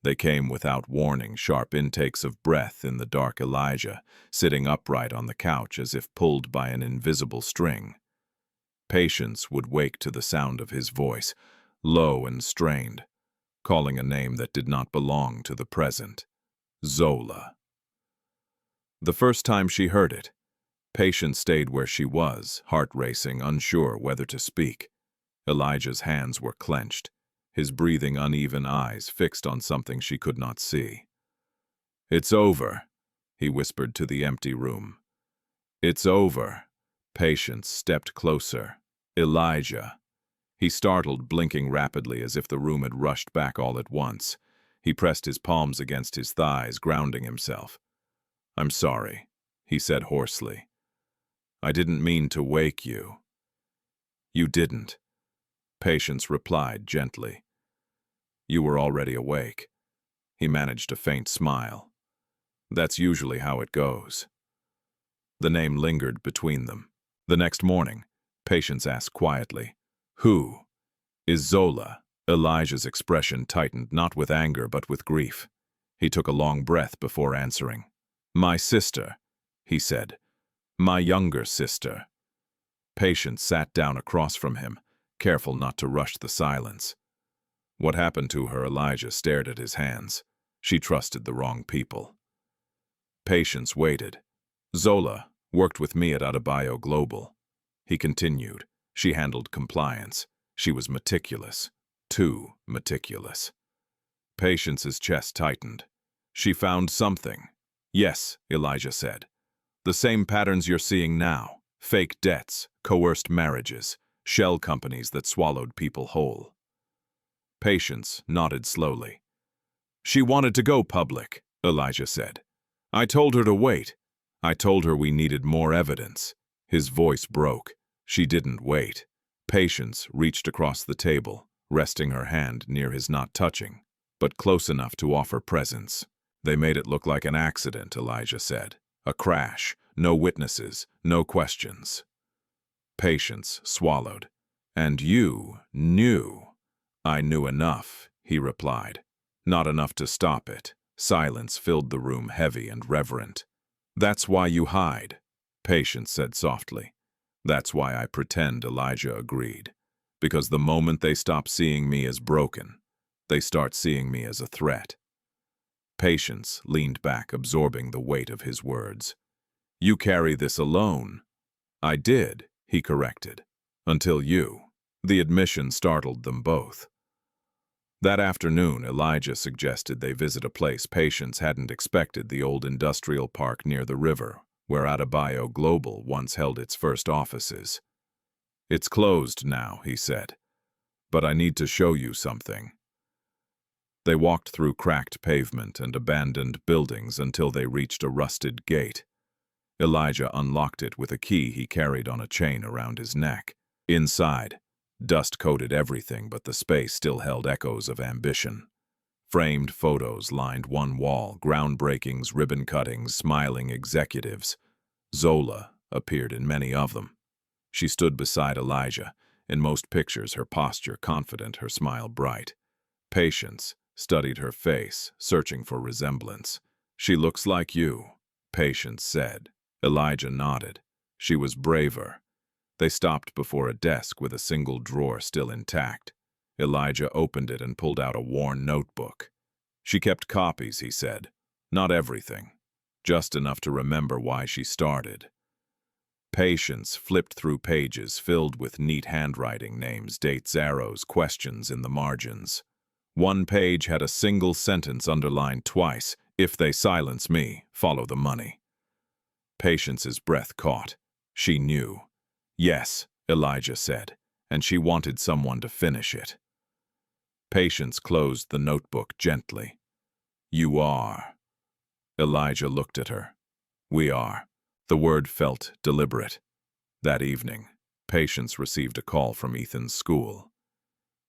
They came without warning, sharp intakes of breath in the dark. Elijah, sitting upright on the couch as if pulled by an invisible string. Patience would wake to the sound of his voice, low and strained, calling a name that did not belong to the present. Zola. The first time she heard it, Patience stayed where she was, heart racing, unsure whether to speak. Elijah's hands were clenched, his breathing uneven, eyes fixed on something she could not see. "It's over," he whispered to the empty room. "It's over." Patience stepped closer. "Elijah." He startled, blinking rapidly as if the room had rushed back all at once. He pressed his palms against his thighs, grounding himself. "I'm sorry," he said hoarsely. "I didn't mean to wake you." "You didn't," Patience replied gently. "You were already awake." He managed a faint smile. "That's usually how it goes." The name lingered between them. The next morning, Patience asked quietly, "Who is Zola?" Elijah's expression tightened, not with anger but with grief. He took a long breath before answering. "My sister," he said. "My younger sister." Patience sat down across from him, careful not to rush the silence. What happened to her? Elijah stared at his hands. She trusted the wrong people. Patience waited. "Zola worked with me at Adebayo Global." He continued. "She handled compliance. She was meticulous. Too meticulous." Patience's chest tightened. "She found something." "Yes," Elijah said. "The same patterns you're seeing now. Fake debts, coerced marriages. shell companies that swallowed people whole. Patience nodded slowly. She wanted to go public, Elijah said. I told her to wait. I told her we needed more evidence. His voice broke. She didn't wait. Patience reached across the table, resting her hand near his, not touching, but close enough to offer presence. They made it look like an accident, Elijah said. A crash. No witnesses. No questions. Patience swallowed. And you knew. I knew enough, he replied. Not enough to stop it. Silence filled the room, heavy and reverent. That's why you hide, Patience said softly. That's why I pretend, Elijah agreed. Because the moment they stop seeing me as broken, they start seeing me as a threat. Patience leaned back, absorbing the weight of his words. You carry this alone. I did, he corrected. Until you. The admission startled them both. That afternoon, Elijah suggested they visit a place Patience hadn't expected, the old industrial park near the river, where Adebayo Global once held its first offices. It's closed now, he said. But I need to show you something. They walked through cracked pavement and abandoned buildings until they reached a rusted gate. Elijah unlocked it with a key he carried on a chain around his neck. Inside, dust coated everything, but the space still held echoes of ambition. Framed photos lined one wall, groundbreakings, ribbon cuttings, smiling executives. Zola appeared in many of them. She stood beside Elijah, in most pictures her posture confident, her smile bright. Patience studied her face, searching for resemblance. She looks like you, Patience said. Elijah nodded. She was braver. They stopped before a desk with a single drawer still intact. Elijah opened it and pulled out a worn notebook. She kept copies, he said. Not everything. Just enough to remember why she started. Patience flipped through pages filled with neat handwriting, names, dates, arrows, questions in the margins. One page had a single sentence underlined twice. If they silence me, follow the money. Patience's breath caught. She knew. Yes, Elijah said, and she wanted someone to finish it. Patience closed the notebook gently. You are. Elijah looked at her. We are. The word felt deliberate. That evening, Patience received a call from Ethan's school.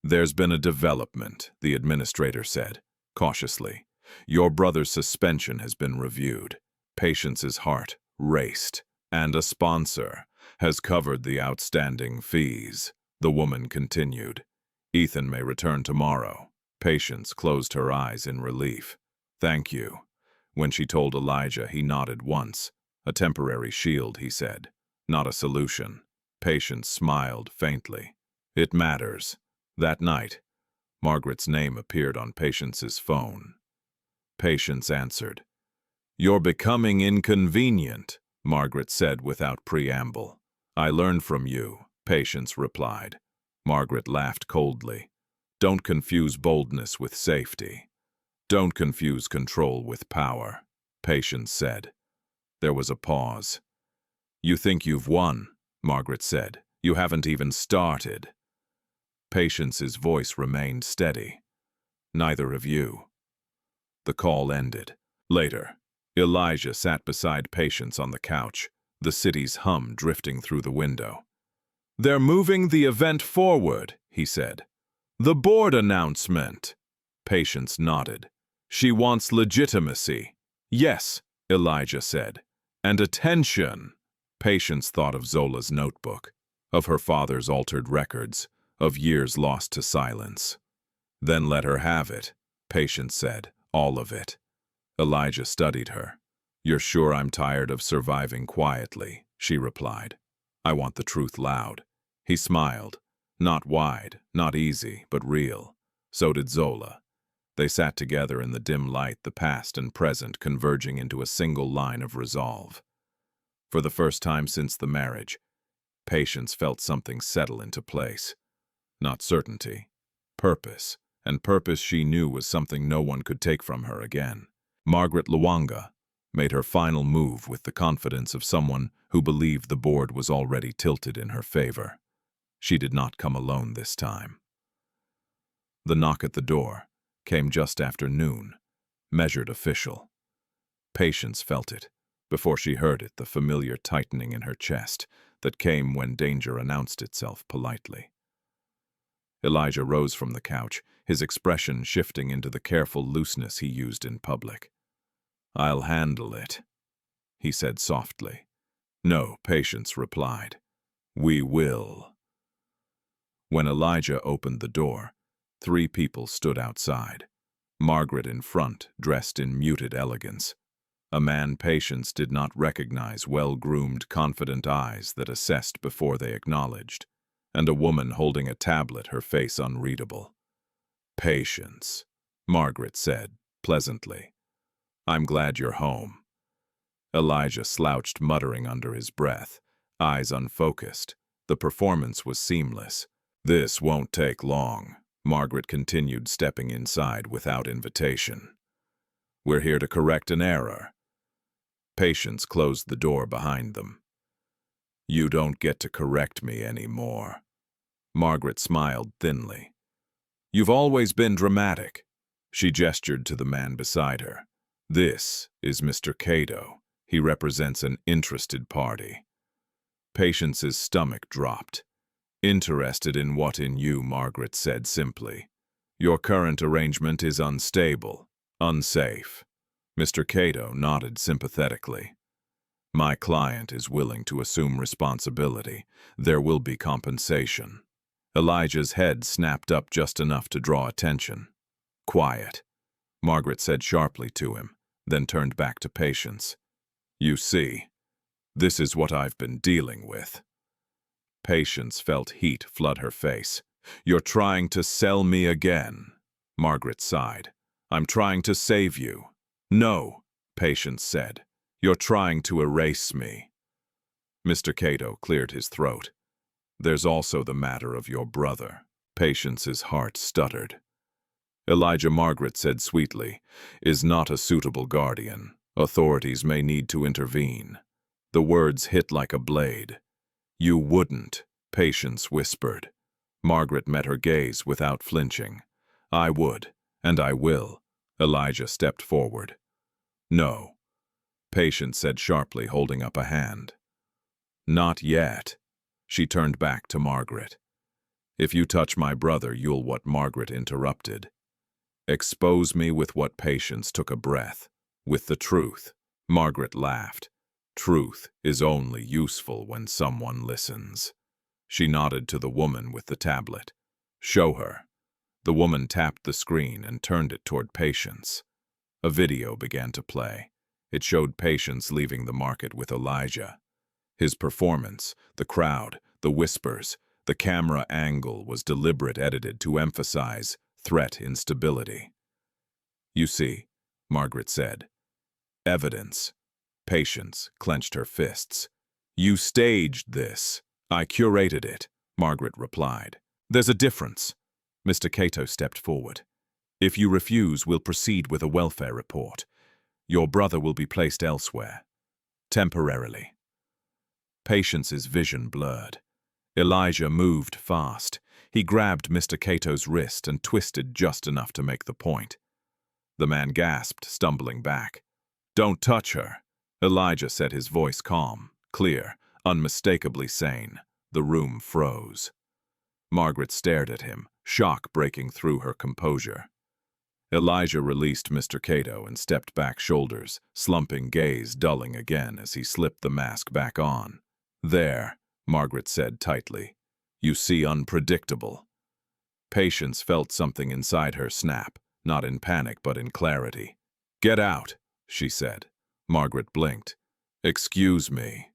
There's been a development, the administrator said, cautiously. Your brother's suspension has been reviewed. Patience's heart raced. And a sponsor has covered the outstanding fees, the woman continued. Ethan may return tomorrow. Patience closed her eyes in relief. Thank you. When she told Elijah, he nodded once. A temporary shield, he said. Not a solution. Patience smiled faintly. It matters. That night, Margaret's name appeared on Patience's phone. Patience answered. You're becoming inconvenient, Margaret said without preamble. I learned from you, Patience replied. Margaret laughed coldly. Don't confuse boldness with safety. Don't confuse control with power, Patience said. There was a pause. You think you've won, Margaret said. You haven't even started. Patience's voice remained steady. Neither of you. The call ended. Later, Elijah sat beside Patience on the couch, the city's hum drifting through the window. They're moving the event forward, he said. The board announcement. Patience nodded. She wants legitimacy. Yes, Elijah said. And attention. Patience thought of Zola's notebook, of her father's altered records, of years lost to silence. Then let her have it, Patience said. All of it. Elijah studied her. You're sure I'm tired of surviving quietly, she replied. I want the truth loud. He smiled. Not wide, not easy, but real. So did Zola. They sat together in the dim light, the past and present converging into a single line of resolve. For the first time since the marriage, Patience felt something settle into place. Not certainty. Purpose. And purpose she knew was something no one could take from her again. Margaret Lwanga made her final move with the confidence of someone who believed the board was already tilted in her favor. She did not come alone this time. The knock at the door came just after noon, measured official. Patience felt it. Before she heard it, the familiar tightening in her chest that came when danger announced itself politely. Elijah rose from the couch, his expression shifting into the careful looseness he used in public. "I'll handle it," he said softly. "No," Patience replied. "We will." When Elijah opened the door, 3 people stood outside. Margaret in front, dressed in muted elegance. A man Patience did not recognize well-groomed, confident eyes that assessed before they acknowledged, and a woman holding a tablet, her face unreadable. "Patience," Margaret said, pleasantly. "I'm glad you're home." Elijah slouched, muttering under his breath, eyes unfocused. The performance was seamless. "This won't take long," Margaret continued, stepping inside without invitation. "We're here to correct an error." Patience closed the door behind them. "You don't get to correct me anymore." Margaret smiled thinly. "You've always been dramatic." She gestured to the man beside her. "This is Mr. Cato. He represents an interested party." Patience's stomach dropped. "Interested in what in you?" Margaret said simply. "Your current arrangement is unstable, unsafe." Mr. Cato nodded sympathetically. "My client is willing to assume responsibility. There will be compensation." Elijah's head snapped up just enough to draw attention. "Quiet," Margaret said sharply to him, then turned back to Patience. "You see, this is what I've been dealing with." Patience felt heat flood her face. "You're trying to sell me again," Margaret sighed. "I'm trying to save you." "No," Patience said. "You're trying to erase me." Mr. Cato cleared his throat. "There's also the matter of your brother." Patience's heart stuttered. Elijah, Margaret said sweetly, "is not a suitable guardian. Authorities may need to intervene." The words hit like a blade. "You wouldn't," Patience whispered. Margaret met her gaze without flinching. "I would, and I will." Elijah stepped forward. "No," Patience said sharply, holding up a hand. "Not yet." She turned back to Margaret. "If you touch my brother, you'll..." What Margaret interrupted. "Expose me with what?" Patience took a breath. "With the truth." Margaret laughed. "Truth is only useful when someone listens." She nodded to the woman with the tablet. "Show her." The woman tapped the screen and turned it toward Patience. A video began to play. It showed Patience leaving the market with Elijah. His performance, the crowd, the whispers, the camera angle was deliberate, edited to emphasize threat instability. "You see," Margaret said. "Evidence." Patience clenched her fists. "You staged this." "I curated it," Margaret replied. "There's a difference." Mr. Cato stepped forward. "If you refuse, we'll proceed with a welfare report. Your brother will be placed elsewhere. Temporarily." Patience's vision blurred. Elijah moved fast. He grabbed Mr. Cato's wrist and twisted just enough to make the point. The man gasped, stumbling back. "Don't touch her," Elijah said, his voice calm, clear, unmistakably sane. The room froze. Margaret stared at him, shock breaking through her composure. Elijah released Mr. Cato and stepped back, shoulders, slumping, gaze dulling again as he slipped the mask back on. "There," Margaret said tightly. "You see, unpredictable." Patience felt something inside her snap, not in panic but in clarity. "Get out," she said. Margaret blinked. "Excuse me."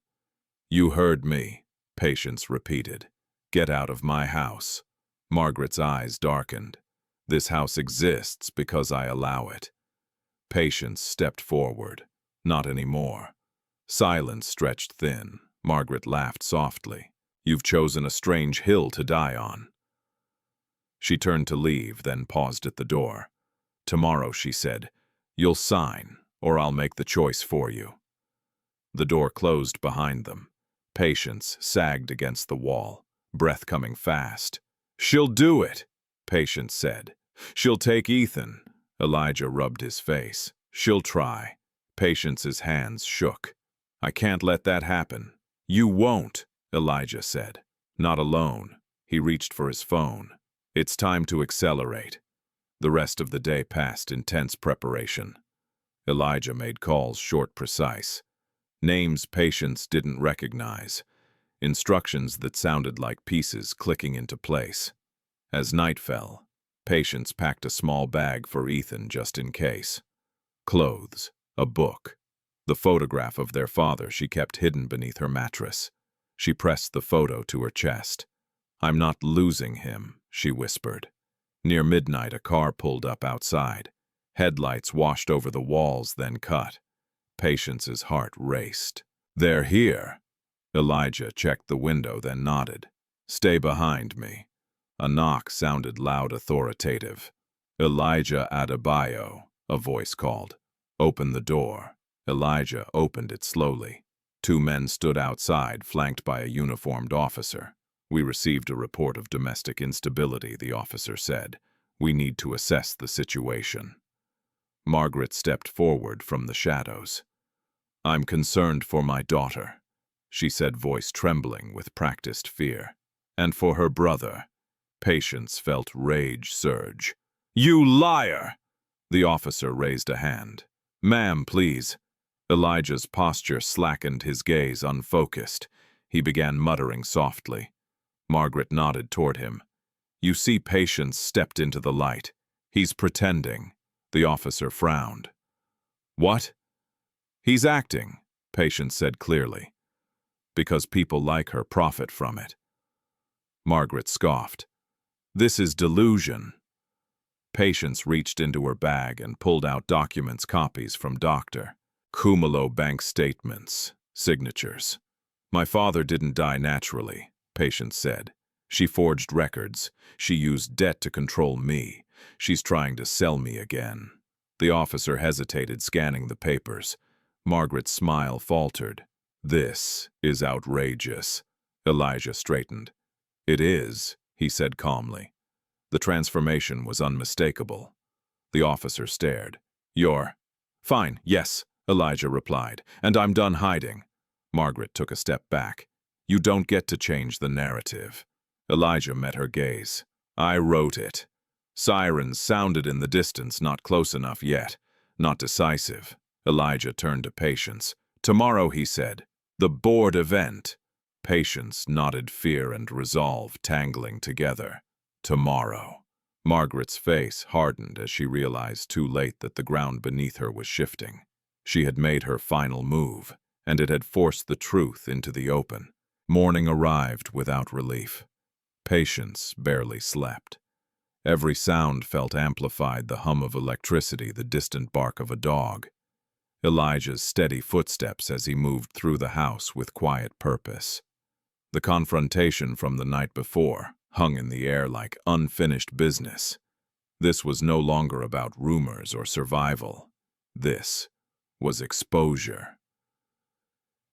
"You heard me," Patience repeated. "Get out of my house." Margaret's eyes darkened. "This house exists because I allow it." Patience stepped forward. "Not anymore." Silence stretched thin. Margaret laughed softly. "You've chosen a strange hill to die on." She turned to leave, then paused at the door. "Tomorrow," she said, "you'll sign, or I'll make the choice for you." The door closed behind them. Patience sagged against the wall, breath coming fast. "She'll do it," Patience said. "She'll take Ethan." Elijah rubbed his face. "She'll try." Patience's hands shook. "I can't let that happen." "You won't," Elijah said. "Not alone." He reached for his phone. "It's time to accelerate." The rest of the day passed in tense preparation. Elijah made calls short, precise. Names Patience didn't recognize. Instructions that sounded like pieces clicking into place. As night fell, Patience packed a small bag for Ethan just in case. Clothes, a book, the photograph of their father she kept hidden beneath her mattress. She pressed the photo to her chest. "I'm not losing him," she whispered. Near midnight, a car pulled up outside. Headlights washed over the walls, then cut. Patience's heart raced. "They're here." Elijah checked the window, then nodded. "Stay behind me." A knock sounded loud, authoritative. "Elijah Adebayo," a voice called. "Open the door." Elijah opened it slowly. Two men stood outside, flanked by a uniformed officer. "We received a report of domestic instability," the officer said. "We need to assess the situation." Margaret stepped forward from the shadows. "I'm concerned for my daughter," she said, voice trembling with practiced fear. "And for her brother." Patience felt rage surge. "You liar!" The officer raised a hand. "Ma'am, please." Elijah's posture slackened, his gaze unfocused. He began muttering softly. Margaret nodded toward him. "You see, Patience stepped into the light. He's pretending." The officer frowned. "What?" "He's acting," Patience said clearly. "Because people like her profit from it." Margaret scoffed. "This is delusion." Patience reached into her bag and pulled out documents, copies from Dr. Kumalo bank statements, signatures. "My father didn't die naturally," Patience said. "She forged records. She used debt to control me. She's trying to sell me again." The officer hesitated, scanning the papers. Margaret's smile faltered. "This is outrageous." Elijah straightened. "It is," he said calmly. The transformation was unmistakable. The officer stared. "You're—" "Fine, yes," Elijah replied, "and I'm done hiding." Margaret took a step back. "You don't get to change the narrative." Elijah met her gaze. "I wrote it." Sirens sounded in the distance, not close enough yet, not decisive. Elijah turned to Patience. "Tomorrow," he said. "The board event." Patience nodded, fear and resolve tangling together. Tomorrow. Margaret's face hardened as she realized too late that the ground beneath her was shifting. She had made her final move, and it had forced the truth into the open. Morning arrived without relief. Patience barely slept. Every sound felt amplified, the hum of electricity, the distant bark of a dog. Elijah's steady footsteps as he moved through the house with quiet purpose. The confrontation from the night before hung in the air like unfinished business. This was no longer about rumors or survival. This was exposure.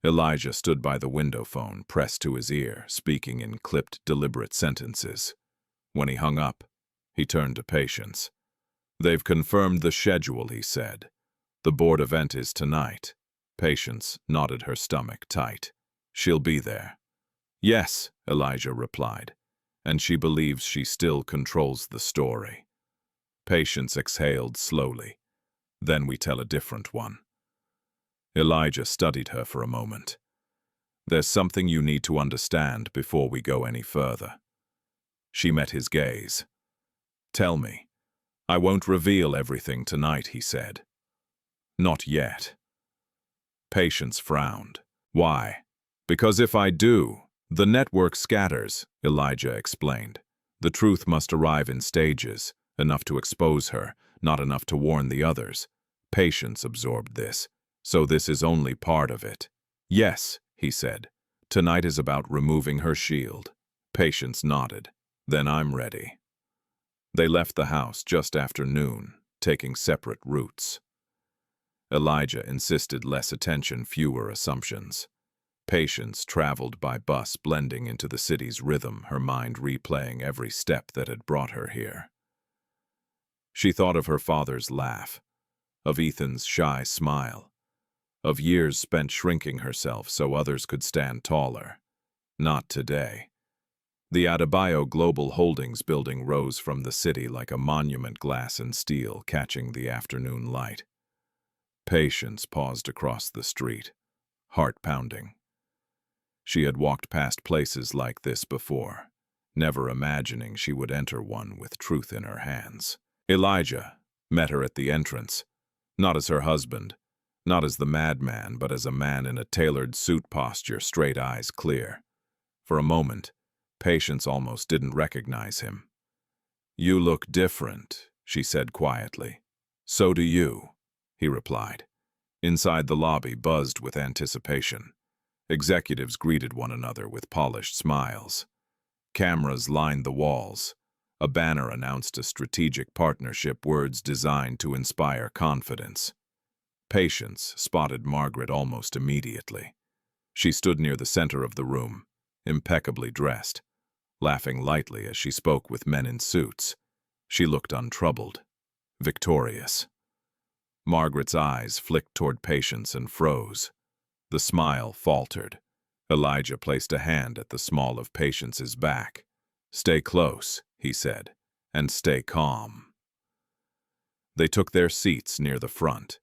Elijah stood by the window phone, pressed to his ear, speaking in clipped, deliberate sentences. When he hung up, he turned to Patience. "They've confirmed the schedule," he said. "The board event is tonight." Patience nodded, her stomach tight. "She'll be there." "Yes," Elijah replied, "and she believes she still controls the story." Patience exhaled slowly. "Then we tell a different one." Elijah studied her for a moment. "There's something you need to understand before we go any further." She met his gaze. "Tell me." "I won't reveal everything tonight," he said. "Not yet." Patience frowned. "Why?" "Because if I do, the network scatters," Elijah explained. "The truth must arrive in stages, enough to expose her, not enough to warn the others." Patience absorbed this. "So this is only part of it." "Yes," he said. "Tonight is about removing her shield." Patience nodded. "Then I'm ready." They left the house just after noon, taking separate routes. Elijah insisted less attention, fewer assumptions. Patience traveled by bus, blending into the city's rhythm, her mind replaying every step that had brought her here. She thought of her father's laugh, of Ethan's shy smile, of years spent shrinking herself so others could stand taller. Not today. The Adebayo Global Holdings building rose from the city like a monument, glass and steel catching the afternoon light. Patience paused across the street, heart pounding. She had walked past places like this before, never imagining she would enter one with truth in her hands. Elijah met her at the entrance, not as her husband, not as the madman, but as a man in a tailored suit, posture, straight eyes clear. For a moment, Patience almost didn't recognize him. "You look different," she said quietly. "So do you," he replied. Inside the lobby buzzed with anticipation. Executives greeted one another with polished smiles. Cameras lined the walls. A banner announced a strategic partnership, words designed to inspire confidence. Patience spotted Margaret almost immediately. She stood near the center of the room, impeccably dressed, laughing lightly as she spoke with men in suits. She looked untroubled, victorious. Margaret's eyes flicked toward Patience and froze. The smile faltered. Elijah placed a hand at the small of Patience's back. "Stay close," he said, "and stay calm." They took their seats near the front.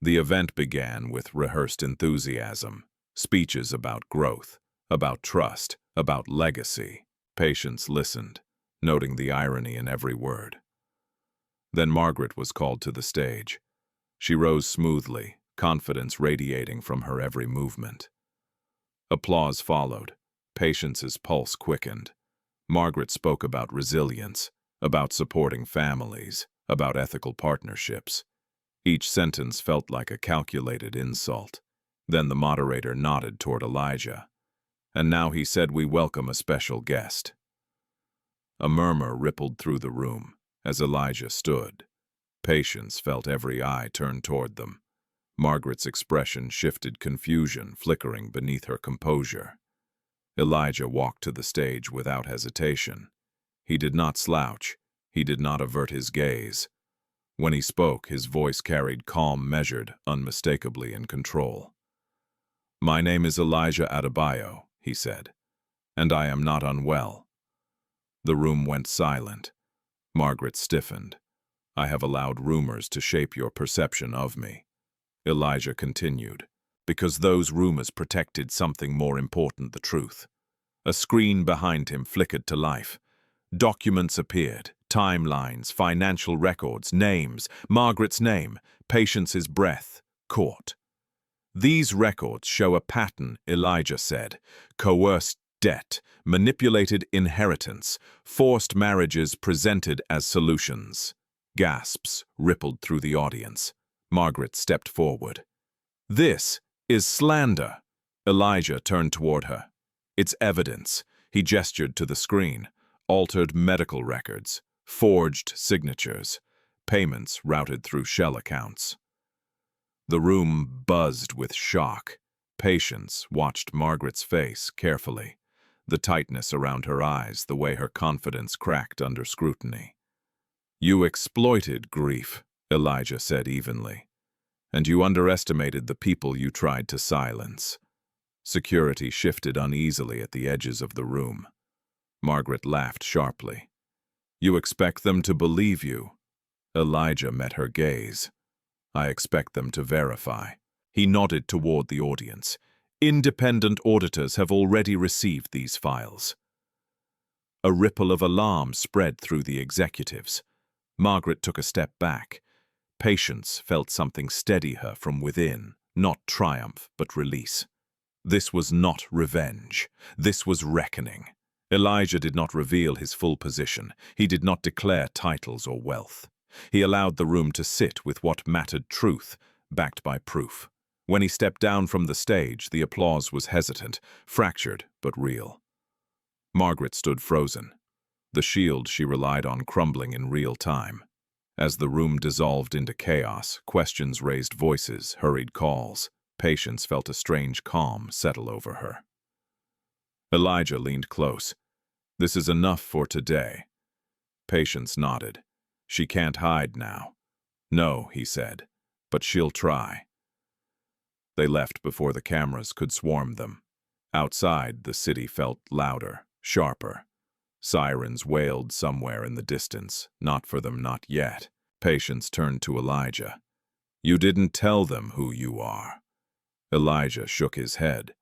The event began with rehearsed enthusiasm, speeches about growth, about trust, about legacy. Patience listened, noting the irony in every word. Then Margaret was called to the stage. She rose smoothly, confidence radiating from her every movement. Applause followed. Patience's pulse quickened. Margaret spoke about resilience, about supporting families, about ethical partnerships. Each sentence felt like a calculated insult. Then the moderator nodded toward Elijah. "And now," he said, "we welcome a special guest." A murmur rippled through the room as Elijah stood. Patience felt every eye turn toward them. Margaret's expression shifted, confusion flickering beneath her composure. Elijah walked to the stage without hesitation. He did not slouch. He did not avert his gaze. When he spoke, his voice carried calm, measured, unmistakably in control. "My name is Elijah Adebayo," he said, "and I am not unwell." The room went silent. Margaret stiffened. "I have allowed rumors to shape your perception of me." Elijah continued, "because those rumors protected something more important, the truth." A screen behind him flickered to life. Documents appeared, timelines, financial records, names, Margaret's name, Patience's breath, caught. "These records show a pattern," Elijah said. "Coerced debt, manipulated inheritance, forced marriages presented as solutions." Gasps rippled through the audience. Margaret stepped forward. "This is slander." Elijah turned toward her. "It's evidence." He gestured to the screen. "Altered medical records, forged signatures, payments routed through shell accounts." The room buzzed with shock. Patience watched Margaret's face carefully, the tightness around her eyes, the way her confidence cracked under scrutiny. "You exploited grief," Elijah said evenly, "and you underestimated the people you tried to silence." Security shifted uneasily at the edges of the room. Margaret laughed sharply. "You expect them to believe you?" Elijah met her gaze. "I expect them to verify." He nodded toward the audience. "Independent auditors have already received these files." A ripple of alarm spread through the executives. Margaret took a step back. Patience felt something steady her from within, not triumph, but release. This was not revenge. This was reckoning. Elijah did not reveal his full position. He did not declare titles or wealth. He allowed the room to sit with what mattered: truth, backed by proof. When he stepped down from the stage, the applause was hesitant, fractured, but real. Margaret stood frozen, the shield she relied on crumbling in real time. As the room dissolved into chaos, questions raised voices, hurried calls. Patience felt a strange calm settle over her. Elijah leaned close. "This is enough for today." Patience nodded. "She can't hide now." "No," he said, "but she'll try." They left before the cameras could swarm them. Outside, the city felt louder, sharper. Sirens wailed somewhere in the distance. Not for them, not yet. Patience turned to Elijah. "You didn't tell them who you are." Elijah shook his head.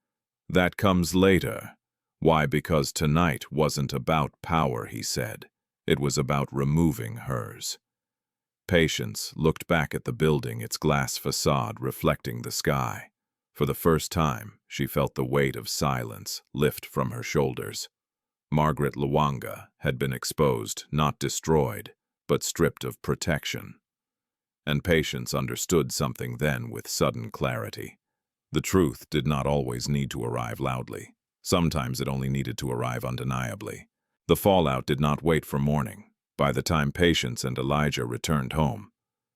"That comes later." "Why? Because tonight wasn't about power," he said. "It was about removing hers." Patience looked back at the building, its glass facade reflecting the sky. For the first time, she felt the weight of silence lift from her shoulders. Margaret Lwanga had been exposed, not destroyed, but stripped of protection. And Patience understood something then with sudden clarity. The truth did not always need to arrive loudly. Sometimes it only needed to arrive undeniably. The fallout did not wait for morning. By the time Patience and Elijah returned home,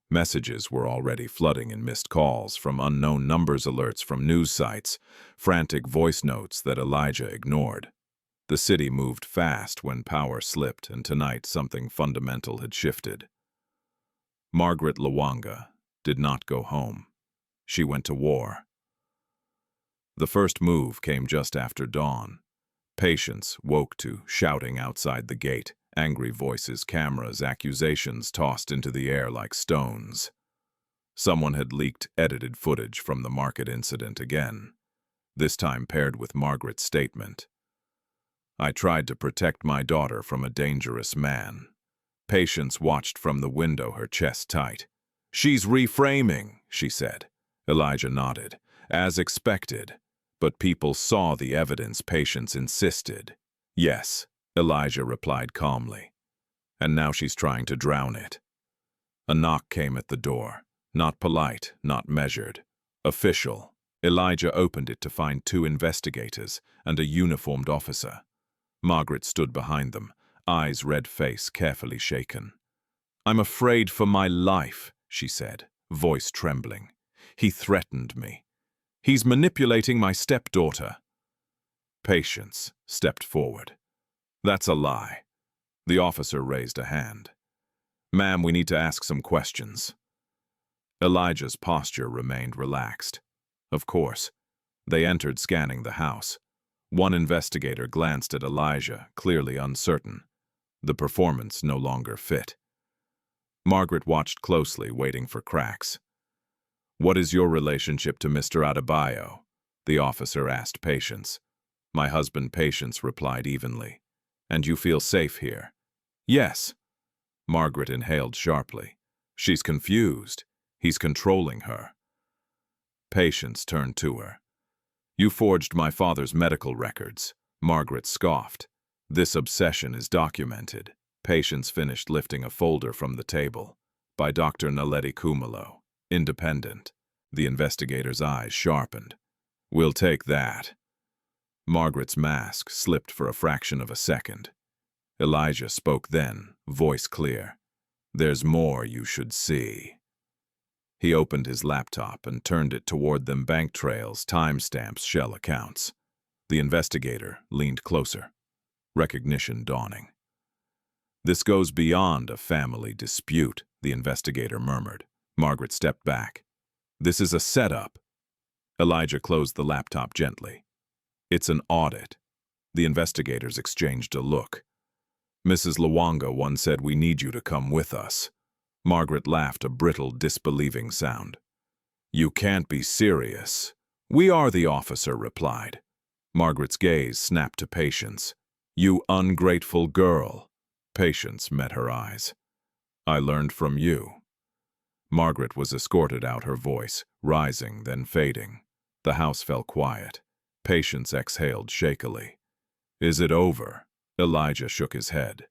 messages were already flooding in missed calls from unknown numbers, alerts from news sites, frantic voice notes that Elijah ignored. The city moved fast when power slipped, and tonight something fundamental had shifted. Margaret Lwanga did not go home. She went to war. The first move came just after dawn. Patience woke to shouting outside the gate, angry voices, cameras, accusations tossed into the air like stones. Someone had leaked edited footage from the market incident again, this time paired with Margaret's statement. "I tried to protect my daughter from a dangerous man." Patience watched from the window, her chest tight. "She's reframing," she said. Elijah nodded. "As expected. But people saw the evidence," Patience insisted. "Yes," Elijah replied calmly. "And now she's trying to drown it." A knock came at the door. Not polite, not measured. Official. Elijah opened it to find 2 investigators and a uniformed officer. Margaret stood behind them, eyes red face carefully shaken. "I'm afraid for my life," she said, voice trembling. "He threatened me. He's manipulating my stepdaughter." Patience stepped forward. "That's a lie." The officer raised a hand. "Ma'am, we need to ask some questions." Elijah's posture remained relaxed. Of course. They entered, scanning the house. One investigator glanced at Elijah, clearly uncertain. The performance no longer fit. Margaret watched closely, waiting for cracks. "What is your relationship to Mr. Adebayo?" the officer asked Patience. "My husband," Patience replied evenly. "And you feel safe here?" "Yes." Margaret inhaled sharply. "She's confused. He's controlling her." Patience turned to her. "You forged my father's medical records." Margaret scoffed. "This obsession is documented." Patience finished lifting a folder from the table. "By Dr. Naledi Kumalo. Independent." The investigator's eyes sharpened. "We'll take that." Margaret's mask slipped for a fraction of a second. Elijah spoke then, voice clear. "There's more you should see." He opened his laptop and turned it toward them, bank trails, timestamps, shell accounts. The investigator leaned closer, recognition dawning. "This goes beyond a family dispute," the investigator murmured. Margaret stepped back. "This is a setup." Elijah closed the laptop gently. "It's an audit." The investigators exchanged a look. "Mrs. Lwanga once said we need you to come with us." Margaret laughed, a brittle, disbelieving sound. "You can't be serious." "We are," the officer replied. Margaret's gaze snapped to Patience. "You ungrateful girl." Patience met her eyes. "I learned from you." Margaret was escorted out, her voice rising, then fading. The house fell quiet. Patience exhaled shakily. "Is it over?" Elijah shook his head.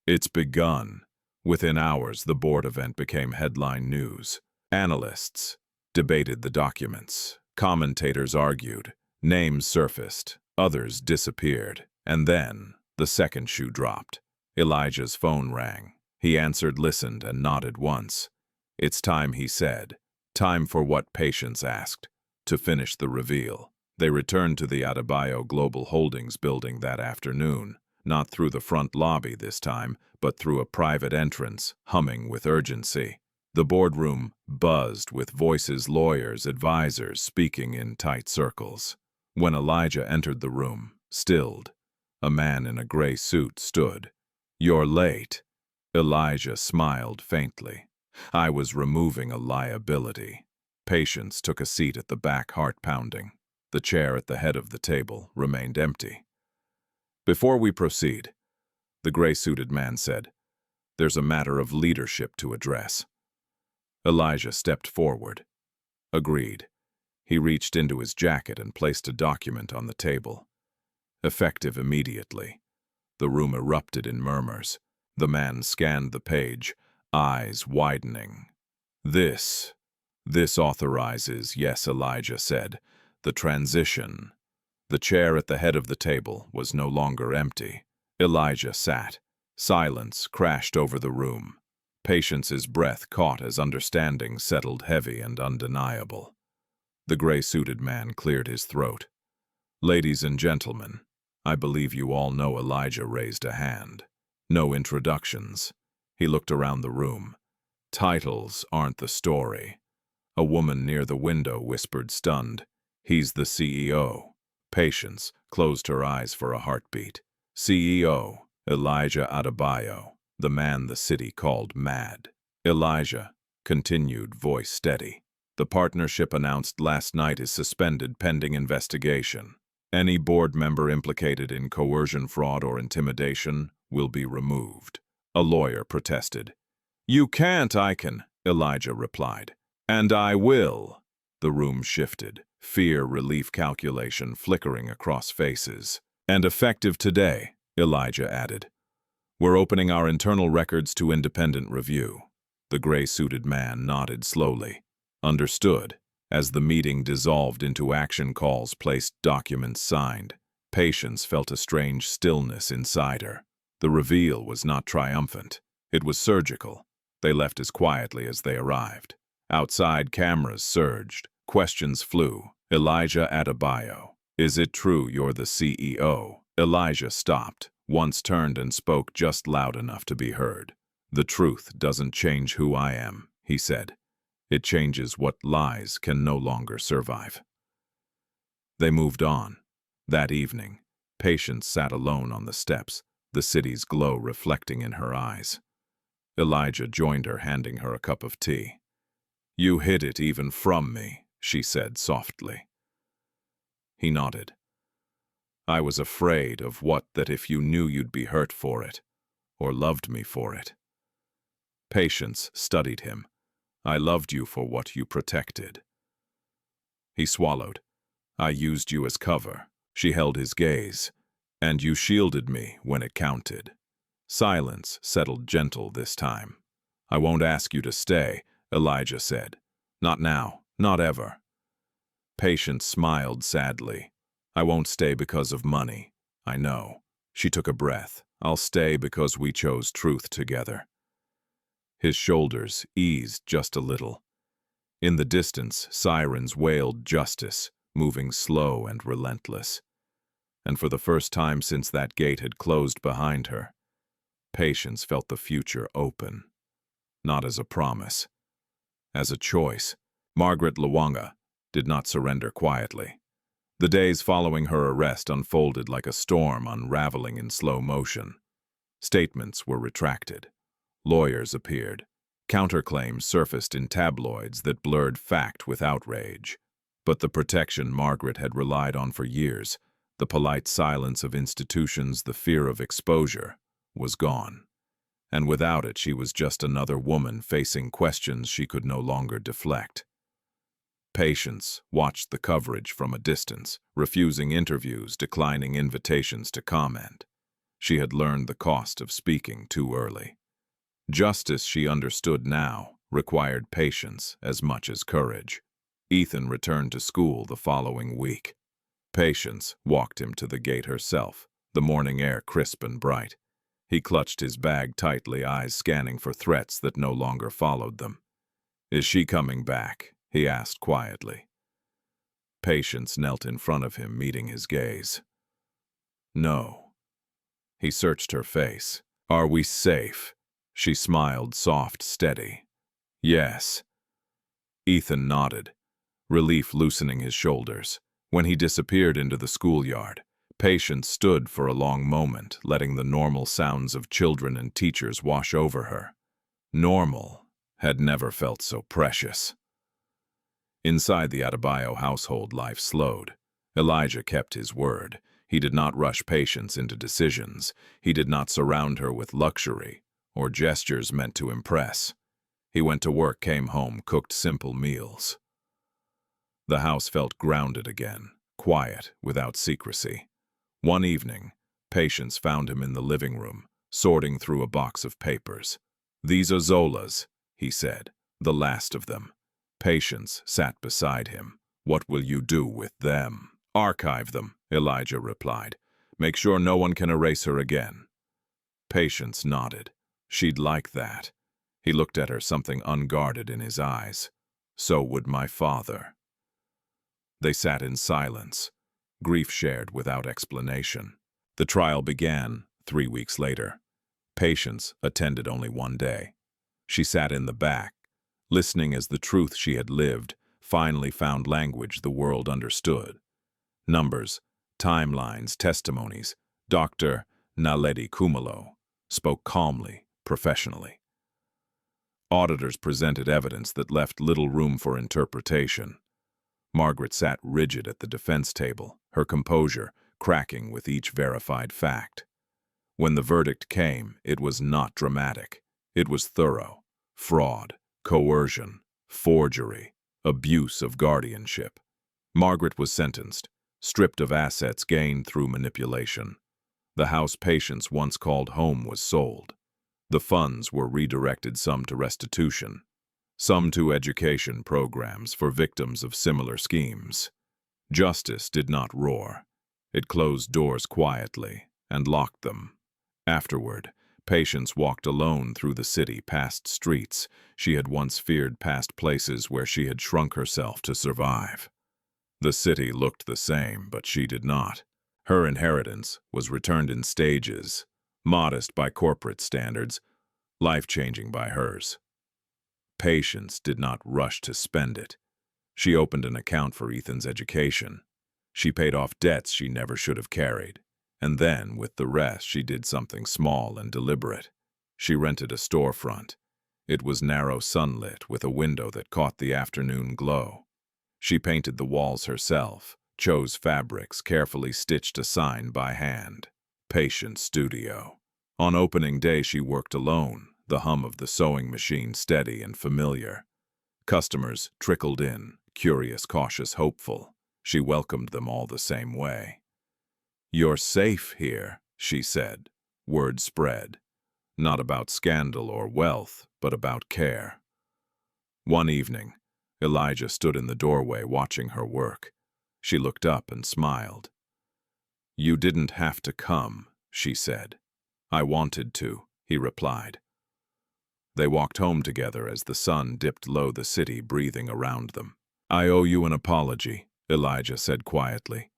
"It's begun." Within hours, the board event became headline news. Analysts debated the documents. Commentators argued. Names surfaced. Others disappeared. And then, the second shoe dropped. Elijah's phone rang. He answered, listened, and nodded once. "It's time," he said. "Time for what?" Patience asked. to finish the reveal. They returned to the Adebayo Global Holdings building that afternoon, not through the front lobby this time, but through a private entrance, humming with urgency. The boardroom buzzed with voices, lawyers, advisors speaking in tight circles. When Elijah entered the room, stilled, a man in a gray suit stood. "You're late." Elijah smiled faintly. "I was removing a liability." Patience took a seat at the back, heart pounding. The chair at the head of the table remained empty. "Before we proceed," the gray-suited man said, "there's a matter of leadership to address." Elijah stepped forward. Agreed. He reached into his jacket and placed a document on the table. Effective immediately. The room erupted in murmurs. The man scanned the page, eyes widening. This authorizes," "Yes," Elijah said, "the transition." The chair at the head of the table was no longer empty. Elijah sat. Silence crashed over the room. Patience's breath caught as understanding settled heavy and undeniable. The gray-suited man cleared his throat. "Ladies and gentlemen, I believe you all know." Elijah raised a hand. "No introductions." He looked around the room. "Titles aren't the story." A woman near the window whispered, stunned, "He's the CEO." Patience closed her eyes for a heartbeat. CEO, Elijah Adebayo, the man the city called mad. Elijah continued, voice steady. "The partnership announced last night is suspended pending investigation. Any board member implicated in coercion, fraud, or intimidation will be removed." A lawyer protested. "You can't." "I can," Elijah replied. "And I will." The room shifted, fear, relief, calculation flickering across faces. "And effective today," Elijah added. "We're opening our internal records to independent review." The gray-suited man nodded slowly. "Understood." As the meeting dissolved into action calls placed, documents signed, Patience felt a strange stillness inside her. The reveal was not triumphant. It was surgical. They left as quietly as they arrived. Outside, cameras surged. Questions flew. "Elijah Adebayo, is it true you're the CEO?" Elijah stopped, once turned and spoke just loud enough to be heard. "The truth doesn't change who I am," he said. "It changes what lies can no longer survive." They moved on. That evening, Patience sat alone on the steps, the city's glow reflecting in her eyes. Elijah joined her, handing her a cup of tea. "You hid it even from me," she said softly. He nodded. "I was afraid of what that if you knew you'd be hurt for it, or loved me for it." Patience studied him. "I loved you for what you protected." He swallowed. "I used you as cover." She held his gaze. "And you shielded me when it counted." Silence settled gentle this time. "I won't ask you to stay," Elijah said. "Not now, not ever." Patience smiled sadly. "I won't stay because of money. I know." She took a breath. "I'll stay because we chose truth together." His shoulders eased just a little. In the distance, sirens wailed justice, moving slow and relentless. And for the first time since that gate had closed behind her, Patience felt the future open. Not as a promise, as a choice. Margaret Lwanga did not surrender quietly. The days following her arrest unfolded like a storm unraveling in slow motion. Statements were retracted. Lawyers appeared. Counterclaims surfaced in tabloids that blurred fact with outrage. But the protection Margaret had relied on for years, the polite silence of institutions, the fear of exposure, was gone. And without it, she was just another woman facing questions she could no longer deflect. Patience watched the coverage from a distance, refusing interviews, declining invitations to comment. She had learned the cost of speaking too early. Justice, she understood now, required patience as much as courage. Ethan returned to school the following week. Patience walked him to the gate herself, the morning air crisp and bright. He clutched his bag tightly, eyes scanning for threats that no longer followed them. "Is she coming back?" he asked quietly. Patience knelt in front of him, meeting his gaze. No. He searched her face. Are we safe? She smiled, soft, steady. Yes. Ethan nodded, relief loosening his shoulders. When he disappeared into the schoolyard, Patience stood for a long moment, letting the normal sounds of children and teachers wash over her. Normal had never felt so precious. Inside the Adebayo household, life slowed. Elijah kept his word. He did not rush Patience into decisions. He did not surround her with luxury or gestures meant to impress. He went to work, came home, cooked simple meals. The house felt grounded again, quiet, without secrecy. One evening, Patience found him in the living room, sorting through a box of papers. "These are Zola's," he said, "the last of them." Patience sat beside him. "What will you do with them?" "Archive them," Elijah replied. "Make sure no one can erase her again." Patience nodded. She'd like that. He looked at her, something unguarded in his eyes. So would my father. They sat in silence, grief shared without explanation. The trial began 3 weeks later. Patience attended only one day. She sat in the back, listening as the truth she had lived finally found language the world understood. Numbers, timelines, testimonies. Dr. Naledi Kumalo spoke calmly, professionally. Auditors presented evidence that left little room for interpretation. Margaret sat rigid at the defense table, her composure cracking with each verified fact. When the verdict came, it was not dramatic. It was thorough. Fraud, coercion, forgery, abuse of guardianship. Margaret was sentenced, stripped of assets gained through manipulation. The house Patience once called home was sold. The funds were redirected, some to restitution, some to education programs for victims of similar schemes. Justice did not roar. It closed doors quietly and locked them. Afterward, Patience walked alone through the city, past streets she had once feared, past places where she had shrunk herself to survive. The city looked the same, but she did not. Her inheritance was returned in stages, modest by corporate standards, life-changing by hers. Patience did not rush to spend it. She opened an account for Ethan's education. She paid off debts she never should have carried. And then, with the rest, she did something small and deliberate. She rented a storefront. It was narrow, sunlit, with a window that caught the afternoon glow. She painted the walls herself, chose fabrics, carefully stitched a sign by hand. Patience Studio. On opening day, she worked alone, the hum of the sewing machine steady and familiar. Customers trickled in, curious, cautious, hopeful. She welcomed them all the same way. "You're safe here," she said. Word spread. Not about scandal or wealth, but about care. One evening, Elijah stood in the doorway watching her work. She looked up and smiled. "You didn't have to come," she said. "I wanted to," he replied. They walked home together as the sun dipped low, the city breathing around them. "I owe you an apology," Elijah said quietly.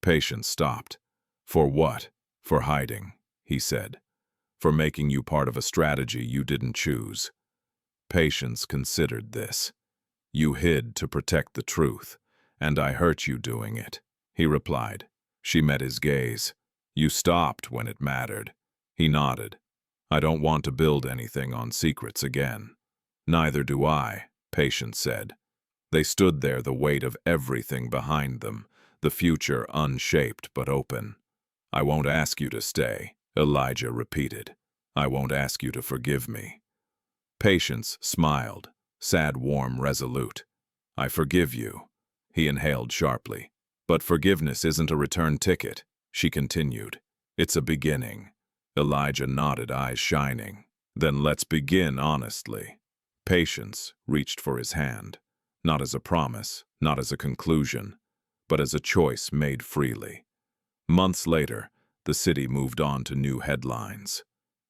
Patience stopped. "For what?" "For hiding," he said. "For making you part of a strategy you didn't choose." Patience considered this. "You hid to protect the truth, and I hurt you doing it," he replied. She met his gaze. "You stopped when it mattered." He nodded. "I don't want to build anything on secrets again." "Neither do I," Patience said. They stood there, the weight of everything behind them, the future unshaped but open. "I won't ask you to stay," Elijah repeated. "I won't ask you to forgive me." Patience smiled, sad, warm, resolute. "I forgive you." He inhaled sharply. "But forgiveness isn't a return ticket," she continued. "It's a beginning." Elijah nodded, eyes shining. "Then let's begin honestly." Patience reached for his hand, not as a promise, not as a conclusion, but as a choice made freely. Months later, the city moved on to new headlines.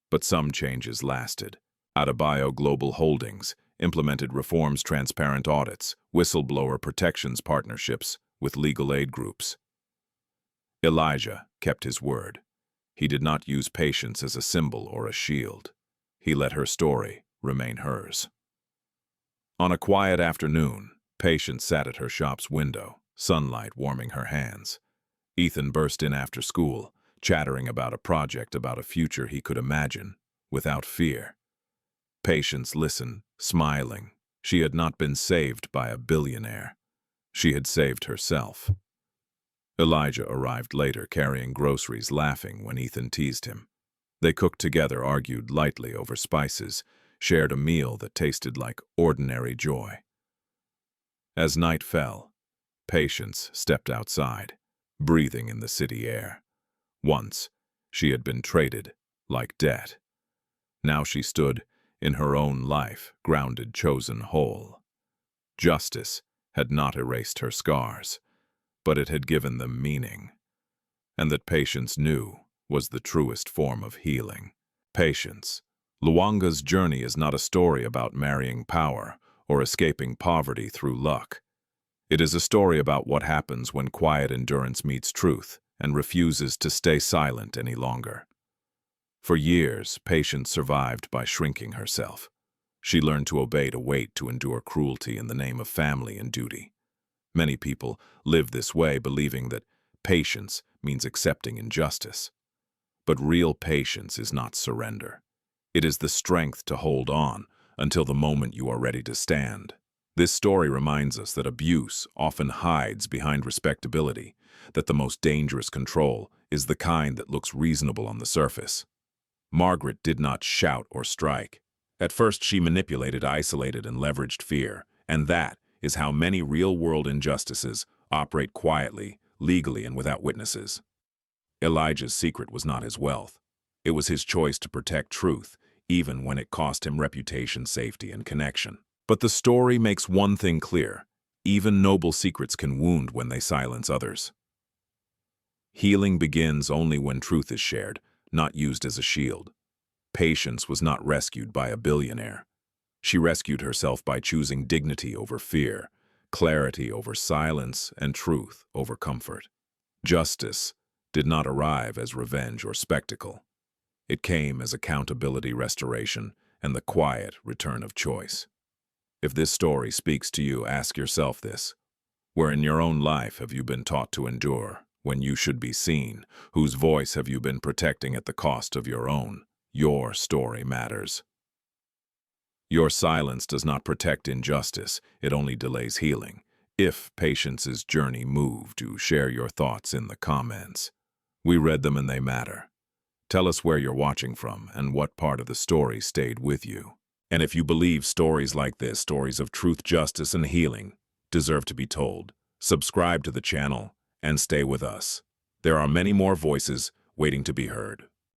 But some changes lasted. Adebayo Global Holdings implemented reforms, transparent audits, whistleblower protections partnerships, with legal aid groups. Elijah kept his word. He did not use Patience as a symbol or a shield. He let her story remain hers. On a quiet afternoon, Patience sat at her shop's window, sunlight warming her hands. Ethan burst in after school, chattering about a project about a future he could imagine, without fear. Patience listened, smiling. She had not been saved by a billionaire. She had saved herself. Elijah arrived later, carrying groceries, laughing when Ethan teased him. They cooked together, argued lightly over spices, shared a meal that tasted like ordinary joy. As night fell, Patience stepped outside, breathing in the city air. Once, she had been traded, like debt. Now she stood, in her own life, grounded, chosen whole. Justice had not erased her scars, but it had given them meaning. And that Patience knew was the truest form of healing. Patience Lwanga's journey is not a story about marrying power or escaping poverty through luck. It is a story about what happens when quiet endurance meets truth and refuses to stay silent any longer. For years, Patience survived by shrinking herself. She learned to obey, to wait, to endure cruelty in the name of family and duty. Many people live this way, believing that patience means accepting injustice. But real patience is not surrender. It is the strength to hold on until the moment you are ready to stand. This story reminds us that abuse often hides behind respectability, that the most dangerous control is the kind that looks reasonable on the surface. Margaret did not shout or strike. At first, she manipulated, isolated, and leveraged fear, and that is how many real-world injustices operate quietly, legally, and without witnesses. Elijah's secret was not his wealth. It was his choice to protect truth, even when it cost him reputation, safety, and connection. But the story makes one thing clear: even noble secrets can wound when they silence others. Healing begins only when truth is shared, not used as a shield. Patience was not rescued by a billionaire. She rescued herself by choosing dignity over fear, clarity over silence, and truth over comfort. Justice did not arrive as revenge or spectacle. It came as accountability, restoration, and the quiet return of choice. If this story speaks to you, ask yourself this: where in your own life have you been taught to endure when you should be seen? Whose voice have you been protecting at the cost of your own? Your story matters. Your silence does not protect injustice, it only delays healing. If Patience's journey moved you, share your thoughts in the comments. We read them and they matter. Tell us where you're watching from and what part of the story stayed with you. And if you believe stories like this, stories of truth, justice, and healing, deserve to be told, subscribe to the channel and stay with us. There are many more voices waiting to be heard.